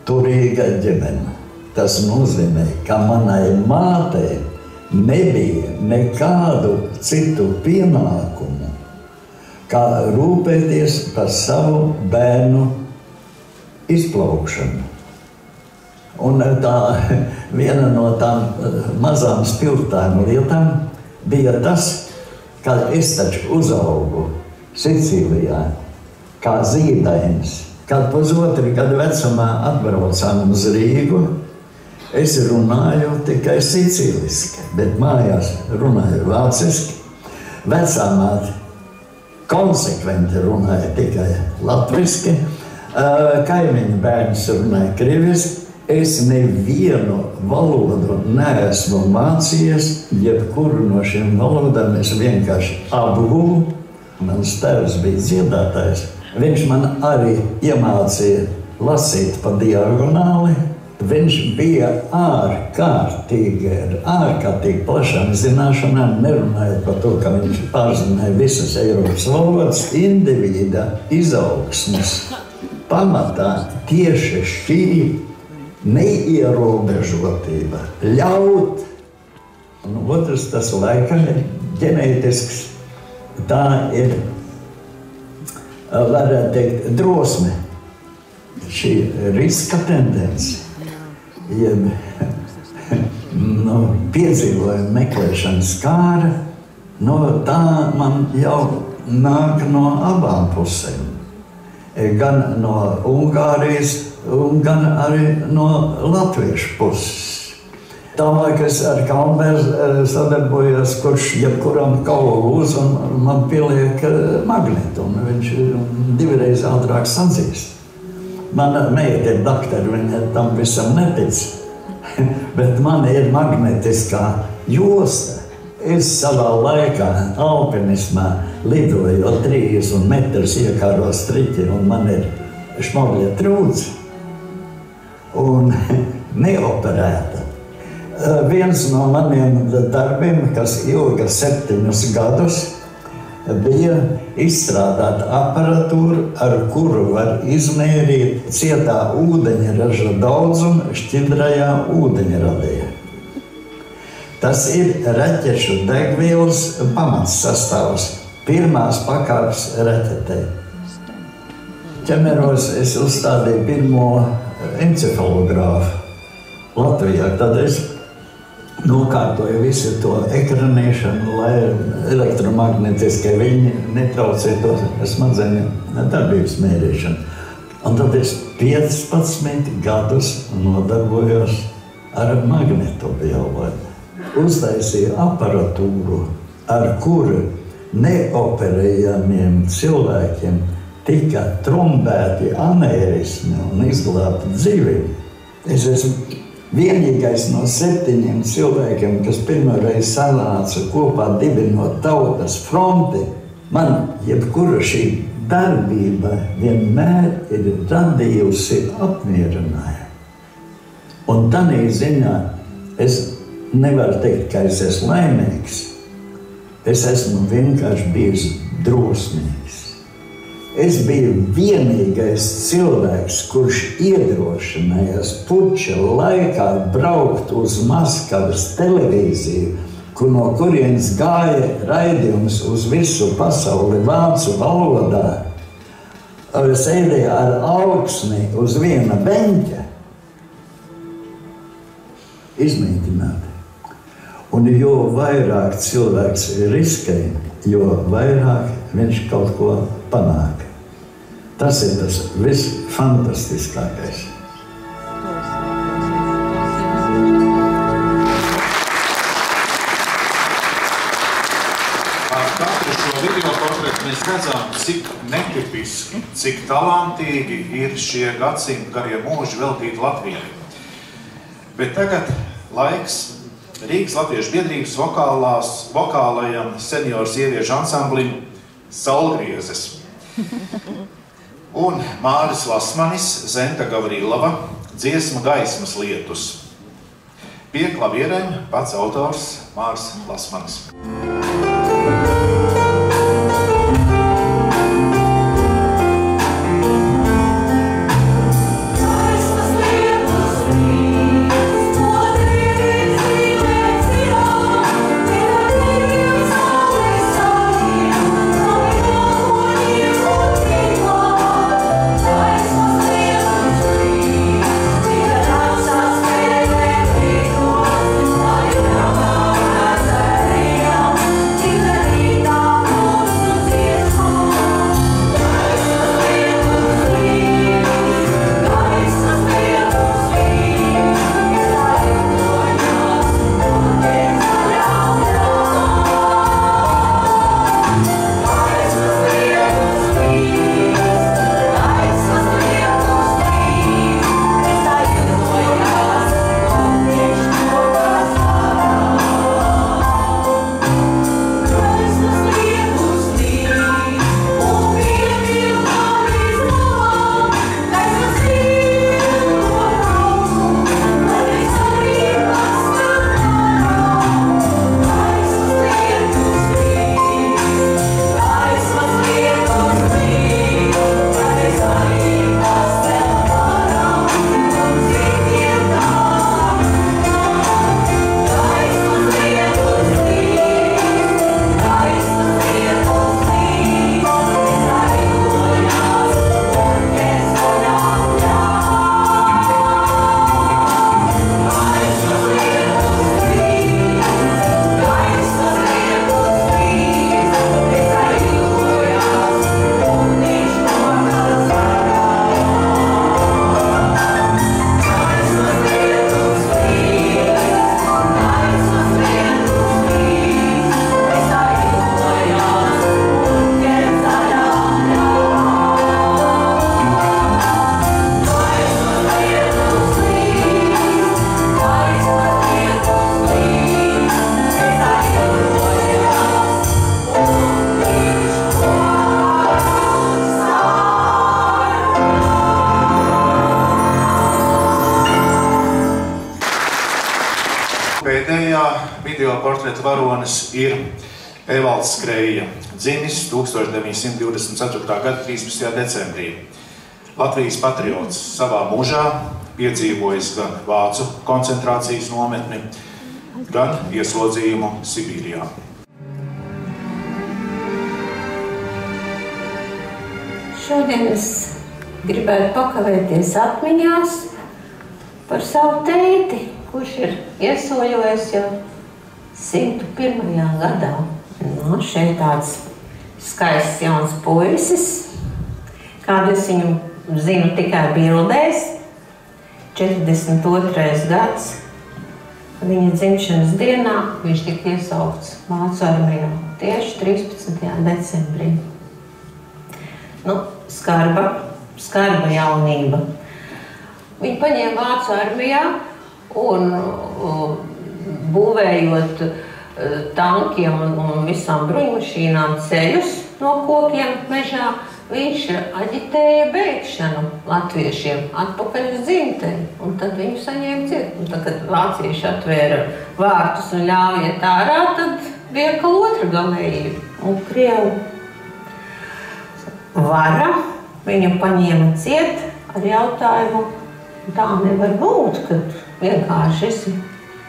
turīga ģimene. Tas nozīmē, ka manai mātei nebija nekādu citu pienākumu, kā rūpēties par savu bērnu izplaukšanu. Un tā viena no tām mazām spilgtām lietām bija tas, ka es taču uzaugu Sicīlijā kā zīdainis. Kad pusotru gadu vecumā atbraucām uz Rīgu, es runāju tikai sicīliski, bet mājās runāju vāciski. Vecā māte konsekventi runāja tikai latviski, kaimiņu bērns runāja krieviski. Es nevienu valodu neesmu mācījies, jebkuru no šiem valodām es vienkārši apgūlu. Mans tēvs bija dziedātājs. Viņš man arī iemācīja lasīt pa diagonāli. Viņš bija ārkārtīgi plašām zināšanām, nerunājot par to, ka viņš pārzināja visas Eiropas valodas. Individa izaugsmes pamatā tieši šī neierobežotība ļaut. Un otrs, tas laikam ir ģenētisks. Tā ir, varētu teikt, drosme. Šī riska tendence, jeb piedzīvojuma meklēšanas kāra, tā man jau nāk no abām pusēm. Gan no Ungārijas, gan arī no latviešu puses. Tālāk es ar Kalnbergu sadarbojos, kurš jebkuram kaulu lūdz un man pieliek magnetu, un viņš divreiz ātrāk sadzīst. Mana meita ir daktere, viņa tam visam netic, bet man ir magnetiskā josta. Es savā laikā alpinismā lidoju 30 metrus iekāro striķi, un man ir šmogļa trūce un neoperēta. Viens no maniem darbiem, kas ilga 7 gadus, bija izstrādāt aparatūru, ar kuru var izmērīt cietā ūdeņraža daudzumu šķidrajā ūdeņradī. Tas ir raķešu degvielas pamatsastāvs, pirmās pakāpes raķetei. Ķemeros es uzstādīju pirmo encefalogrāfu Latvijā, tad es nokārtoju visu to ekranēšanu, lai elektromagnetiskie viņi netraucē to smadzeņu darbības mērīšanu. Un tad es 15 gadus nodarbojos ar magnetobioloģiju. Uztaisīju aparatūru, ar kuru neoperējamiem cilvēkiem tika trombēti anērismi un izglābti dzīvību. Es esmu vienīgais no 7 cilvēkiem, kas pirmoreiz sanāca kopā dibinot Tautas fronti. Man jebkura šī darbība vienmēr ir radījusi apmierinājumu. Un tādā ziņā es nevaru teikt, ka es esmu laimīgs. Es esmu vienkārši bijis drosmīgs. Es biju vienīgais cilvēks, kurš iedrošinājās puča laikā braukt uz Maskavas televīziju, no kurienes gāja raidījums uz visu pasauli vācu valodā. Sēdēja ar augsni uz viena beņķa. Izmēģināt. Un jo vairāk cilvēks riskē, jo vairāk viņš kaut ko panāk. Tas ir tas visfantastiskākais. Ar katru šo video portretu mēs redzam, cik netipiski, cik talantīgi ir šie gadsimti garie mūži veltīti Latvijai. Bet tagad laiks Rīgas Latviešu biedrības vokālajam senioru sieviešu ansamblim Saulgriezes. Un Māris Lasmanis, Zenta Gavrilova, dziesma Gaismas lietus. Pie klavierēm pats autors Māris Lasmanis. Pēdējā video portreta varonis ir Evalds Skreja, dzimis 1924. gada 13. decembrī. Latvijas patriots savā mūžā piedzīvojis gan vācu koncentrācijas nometni, gan ieslodzījumu Sibīrijā. Šodien es gribētu pakavēties atmiņās par savu teiti, kurš ir iesoļojies jau 101. gadā. Nu, šeit tāds skaists jauns puisis, kādu es viņu zinu tikai bildēs, 42. gads. Viņa dzimšanas dienā viņš tika iesaukts Vācu armijā tieši 13. decembrī. Nu, skarba jaunība. Viņu paņēma Vācu armijā un būvējot tankiem un visām bruņmašīnām ceļus no kokiem mežā, viņš aģitēja bēgšanu latviešiem atpakaļ uz dzimteni, un tad viņu saņēma ciet. Un tad, kad vācieši atvēra vārtus un ļāva iet ārā, tad bija atkal otra galējība. Un Krievu vara viņu paņēma ciet ar jautājumu, tā nevar būt, kad vienkārši esi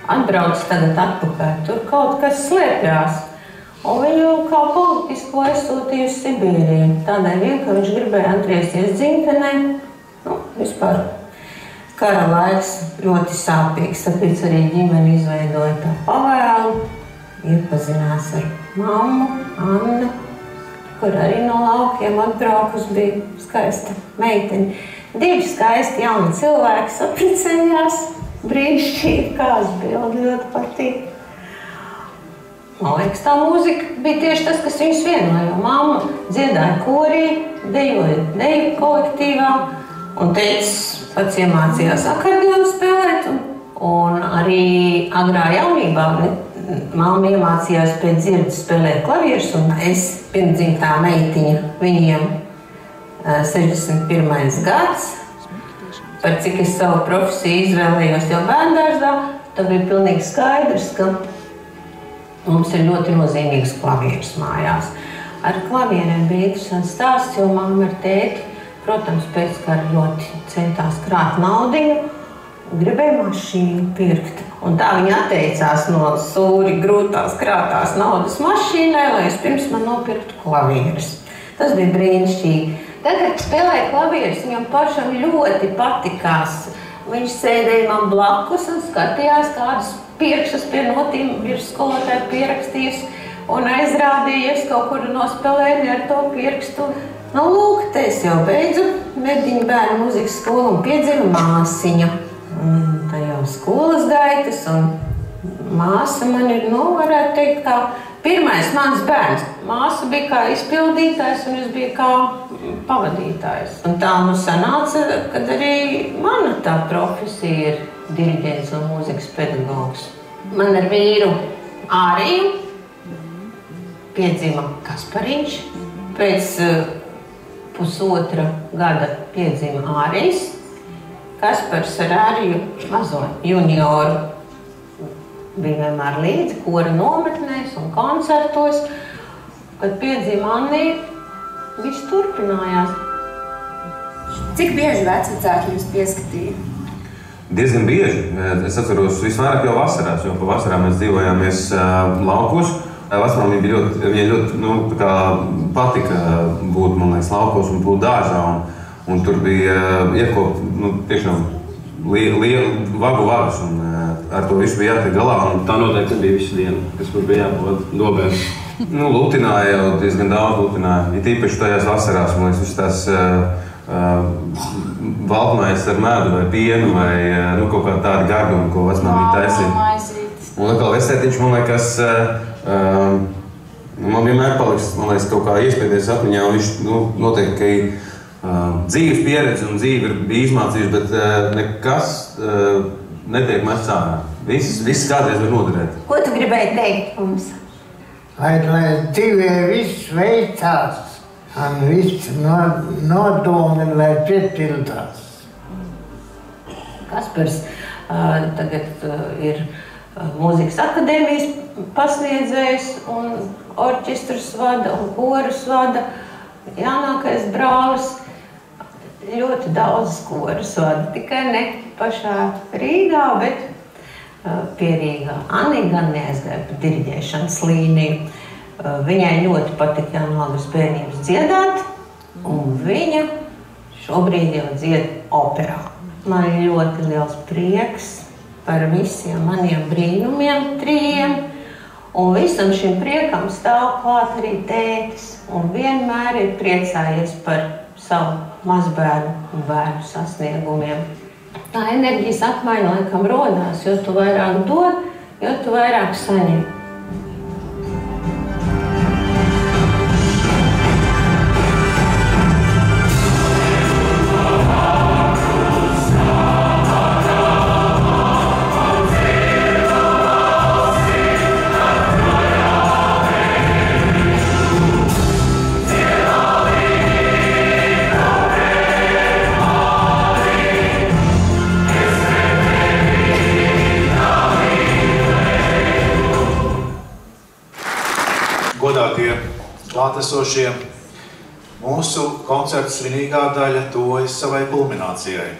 atbraucis tagad atpakaļ, tur kaut kas slēpjās. Un viņu kā politisko aizsūtīja uz Sibīriju. Tādēļ vien, ka viņš gribēja atgriezties dzimtenē. Nu, vispār kara laiks ļoti sāpīgs, tāpēc arī ģimene izveidoja tā pavēlu. Iepazinās ar mammu, Annu, kur arī no laukiem atbraukus, bija skaista meiteņa. Divi skaisti jauni cilvēki saprecējās, brīnišķīgi, kāds bildi ļoti patīk. Man liekas, tā mūzika bija tieši tas, kas viņus vienoja, jo mamma dziedāja korī, dejoja deju kolektīvā, un teicis pats iemācījās akordeonu spēlēt, Un arī agrā jaunībā mamma iemācījās pēc dzirdes spēlēt klavierus, un es pirmdzimtā meitiņa viņiem 61. gads. Par cik es savu profesiju izvēlējos jau bērndārzā, tad bija pilnīgi skaidrs, ka mums ir ļoti nozīmīgs klavieris mājās. Ar klavierēm bija interesants stāsts, jo mamma ar tēti, protams, pēc kara ļoti centās krāt naudiņu, gribēja mašīnu pirkt. Un tā viņa atteicās no sūri grūtās krātās naudas mašīnai, lai es pirms man nopirktu klavierus. Tas bija brīnišķīgi. Tad, kad spēlēja klavierus, viņam pašam ļoti patikās. Viņš sēdēja man blakus un skatījās, kādus pirkstus pie notīm ir skolotāji pierakstījusi un aizrādījies kaut kur nospēlēni ar to pirkstu. Nu, lūk, te es jau beidzu Mediņu bērnu mūzikas skolu un piedzima māsiņa. Tā jau skolas gaitas, un māsa man ir, varētu teikt, kā pirmais mans bērns. Māsa bija kā izpildītājs, un es biju kā pavadītājs. Un tā sanāca, kad arī mana tā profesija ir diriģents un mūzikas pedagogs. Man ar vīru Āriju piedzima Kaspariņš. Pēc pusotra gada piedzima Ārijs. Kaspars ar Āriju mazo junioru bija vienmēr līdzi kora nometnēs un koncertos. Kad piedzima Annija, viss turpinājās. Cik bieži vecvecāki jūs pieskatīja? Diezgan bieži. Es atceros visvairāk jau vasarās, jo pa vasarām mēs dzīvojāmies laukos. Vecmāmiņa bija viņai ļoti patika būt, man liekas, laukos un būt dārzā. Un tur bija iekopt tiešām vagu vagas, un ar to visu bija jātiek galā. Tā noteikti bija visu dienu, kas mums bija jābūt dobēm. Lutināja jau diezgan daudz lutināja. Ja tīpaši tajās vasarās, man liekas, tās valkmaises ar medu vai pienu vai kaut kā tādi gardumi, ko vecmāmiņa taisīja. Un atkal Vestētiņš, man liekas, man vienmēr paliks, kaut kā iespēties atmiņā, un viņš noteikti, dzīves pieredze un dzīve bija izmācījuši, bet nekas netiek mests ārā. Viss kādreiz var noderēt. Ko tu gribēji teikt mums? Lai dzīvē viss veicās un viss nodomi, lai piepildās. Kaspars tagad ir mūzikas akadēmijas pasniedzējs un orķestrus vada un korus vada. Jaunākais brālis ļoti daudz korus vada, tikai ne pašā Rīgā, bet pie Rīgā. Annija gan neaizgāja pa diriģēšanas līniju. Viņai ļoti patika jau no agras bērnības dziedāt, un viņa šobrīd jau dzied operā. Man ir ļoti liels prieks par visiem maniem brīnumiem trijiem, un visam šim priekam stāv klāt arī tētis, un vienmēr ir priecājies par savu mazbērnu un bērnu sasniegumiem. Tā enerģijas apmaiņa laikam rodās, jo tu vairāk dod, jo tu vairāk saņem. Godātie klātesošie, mūsu koncerta svinīgā daļa tuvojas savai kulminācijai.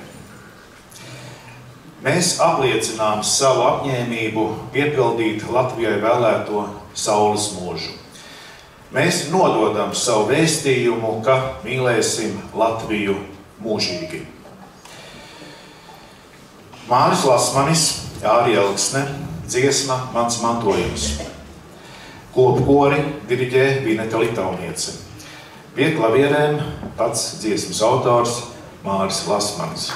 Mēs apliecinām savu apņēmību piepildīt Latvijai vēlēto saules mūžu. Mēs nododam savu vēstījumu, ka mīlēsim Latviju mūžīgi. Māris Lasmanis, Ārija Elksne, dziesma Mans mantojums. Kopkori diriģē Vineta Litauniece. Pie klavierēm pats dziesmas autors Māris Lasmanis.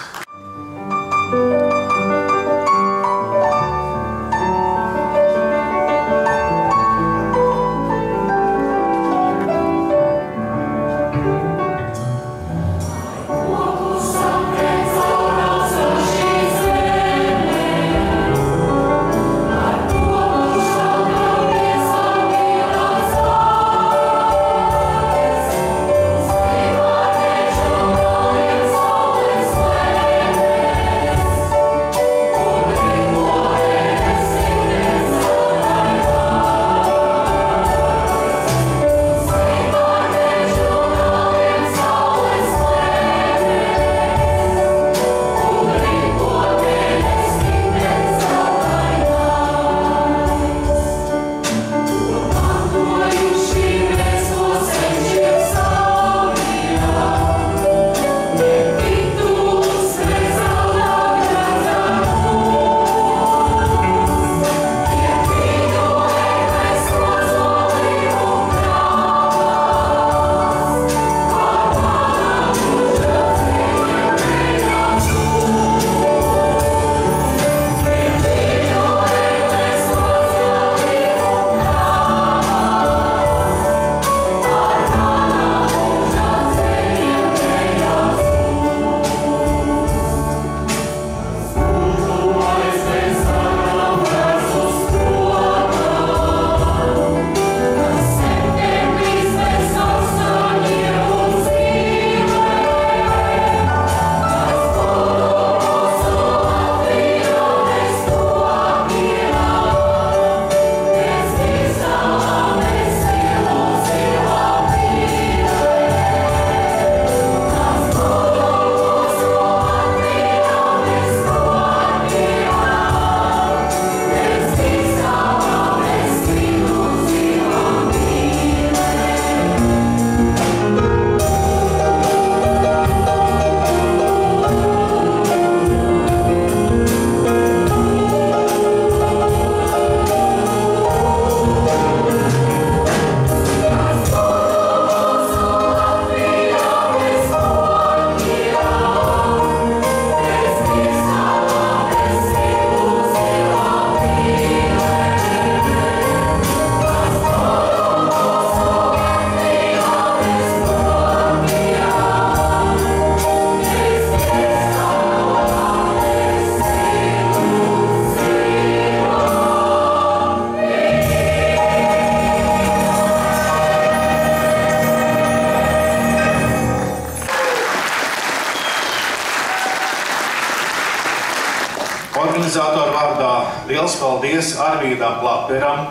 Organizatoru vārdā liels paldies Arvīdam Plaperam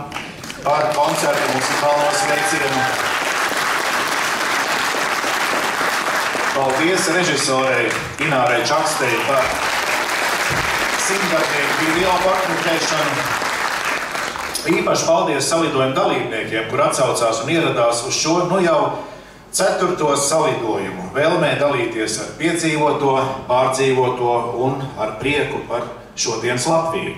par koncertu muzikālo sveicienu. Paldies režisorei Inārai Čakstei par simtgadnieku video portretēšanu. Īpaši paldies salidojumu dalībniekiem, kur atsaucās un ieradās uz šo jau 4. salidojumu, vēlmē dalīties ar piedzīvoto, pārdzīvoto un ar prieku par šodienas Latviju.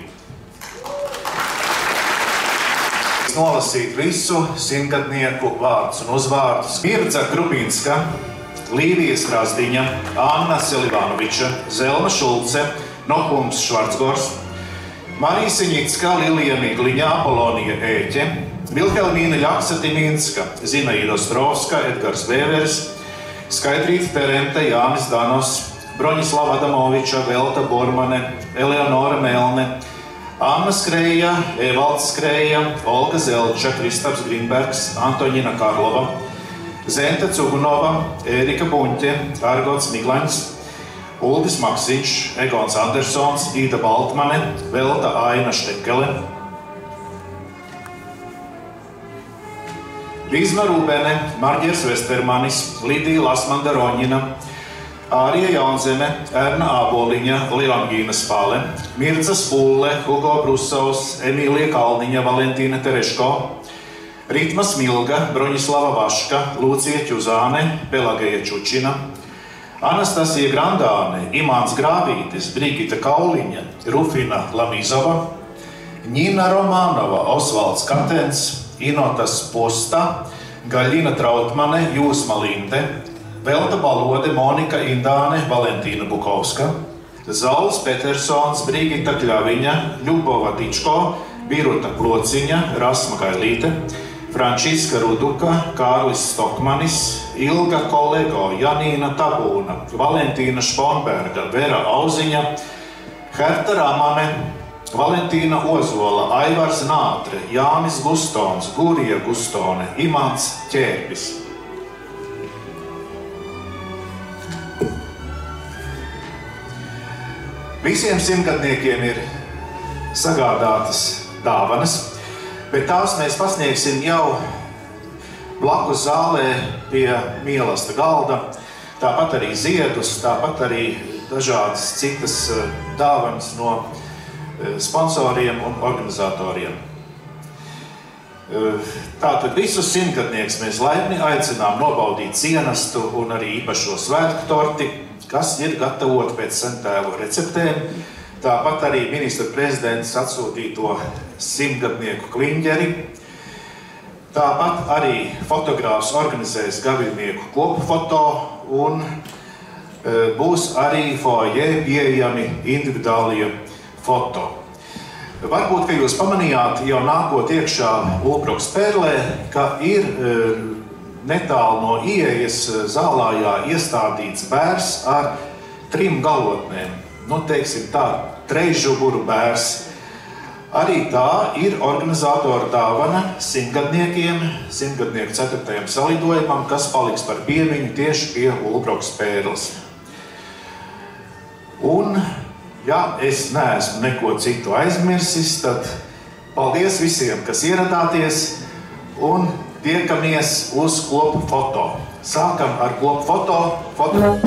Nolasīt visu simtgadnieku vārdus un uzvārdus. Mirca Grubinska, Līvija Strasdiņa, Anna Selivanoviča, Zelma Šulce, Nohums Švarcgors, Marija Siņicka, Lilija Migliņa, Apolonija Ēķe, Vilhelmīna Ļaksa-Timinska, Zinaida Ostrovska, Edgars Vēveris, Skaidrīta Terente, Jānis Danos, Broņislava Adamoviča, Velta Bormane, Eleonora Melne, Anna Skreja, Evalds Skreja, Olga Zelča, Kristaps Grinbergs, Antoņina Karlova, Zenta Cugunova, Ērika Buņķe, Argots Miglaņs, Uldis Maksiņš, Egons Andersons, Īda Baltmane, Velta Aina Štekele, Vizma Rūbene, Marģers Vestermanis, Lidija Lasmanda-Roņina, Ārija Jaunzeme, Erna Āboliņa, Lielangīna Spāle, Mirca Spulle, Hugo Brusovs, Emīlija Kalniņa, Valentīna Tereško, Ritma Smilga, Broņislava Vaška, Lūcija Ķuzāne, Pelageja Čučina, Anastasija Grandāne, Imāns Grāvītis, Brigita Kauliņa, Rufina Lamizova, Ņina Romanova, Osvalds Katens, Inotas Posta, Gaļina Trautmane, Jūsma Linte, Velta Balode, Monika Indāne, Valentīna Bukovska, Zauls Petersons, Brigita Kļaviņa, Ļubova Tičko, Biruta Plociņa, Rasma Gailīte, Frančiska Ruduka, Kārlis Stokmanis, Ilga Kolego, Janīna Tabūna, Valentīna Šponberga, Vera Auziņa, Herta Ramane, Valentīna Ozola, Aivars Nātre, Jānis Gustons, Gurija Gustone, Imants Ķērbis. Visiem simtgadniekiem ir sagādātas dāvanas, bet tās mēs pasniegsim jau blakus zālē pie mīlesta galda, tāpat arī ziedus, tāpat arī dažādas citas dāvanas no sponsoriem un organizatoriem. Tātad visus simtgadniekus mēs laipni aicinām nobaudīt cienastu un arī īpašo svētku torti, kas ir gatavot pēc sentēvu receptēm. Tāpat arī ministra prezidents atsūtīto simtgadnieku kliņģeri. Tāpat arī fotogrāfs organizēs gaviļnieku kopfoto un būs arī foajē pieejami individuālie foto. Varbūt, ka jūs pamanījāt jau nākot iekšā Ulbroks Perlē, ka ir netālu no ieejas zālājā iestādīts bērs ar 3 galotnēm. Teiksim tā, trejžuburu bērs. Arī tā ir organizatora dāvana simtgadniekiem, simtgadnieku 4. salidojumam, kas paliks par piemiņu tieši pie Ulbroks Perles. Un, ja es neesmu neko citu aizmirsis, tad paldies visiem, kas ieradāties un tiekamies uz kopu foto. Sākam ar kopu foto. Oh,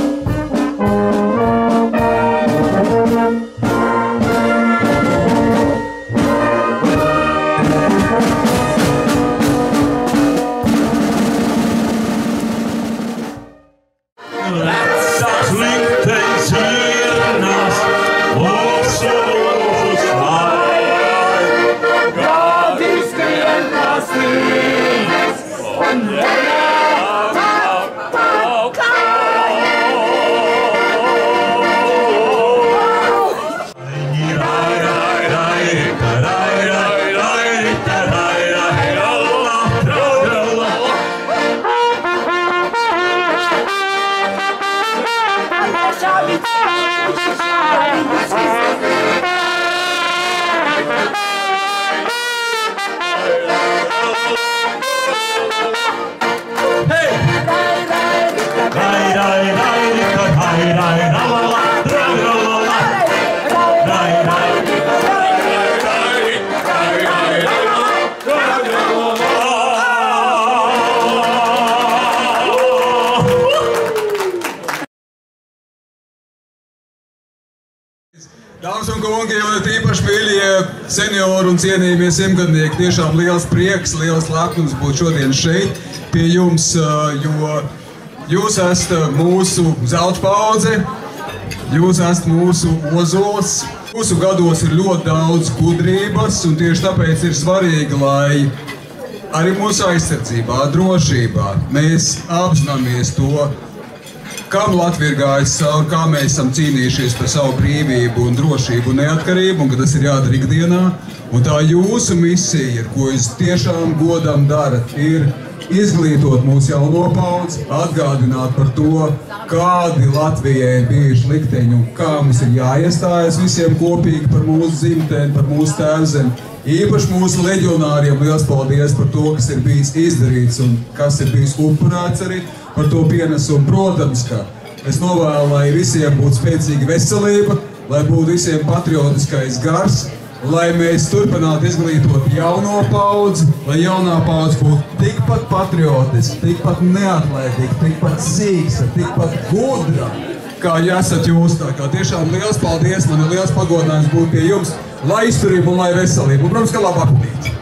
Bet īpaši mīļie seniori un cienījamie simtgadnieki, tiešām liels prieks, liels lepnums būt šodien šeit pie jums, jo jūs esat mūsu zelta paudze, jūs esat mūsu ozols. Mūsu gados ir ļoti daudz gudrības, un tieši tāpēc ir svarīgi, lai arī mūsu aizsardzībā, drošībā mēs apzināmies to, kam Latvija ir gājis cauri, kā mēs esam cīnījušies par savu brīvību un drošību un neatkarību, un ka tas ir jādara ikdienā. Un tā jūsu misija, ko jūs tiešām godam darat, ir izglītot mūsu jauno paudzi, atgādināt par to, kādi Latvijai ir bijuši likteņi un kā mums ir jāiestājas visiem kopīgi par mūsu dzimteni, par mūsu tēvzemi. Īpaši mūsu leģionāriem liels paldies par to, kas ir bijis izdarīts un kas ir bijis upurēts arī par to pienesumu. Protams, ka es novēlu, lai visiem būtu spēcīga veselība, lai būtu visiem patriotiskais gars, lai mēs turpinātu izglītot jauno paudzi, lai jaunā paudze būtu tikpat patriotiska, tikpat neatlaidīga, tikpat sīksta, tikpat gudra, kā esat jūs. Tā kā tiešām liels paldies, man ir liels pagodinājums būt pie jums, lai izturība un lai veselība, un, protams, ka labāk palīdz.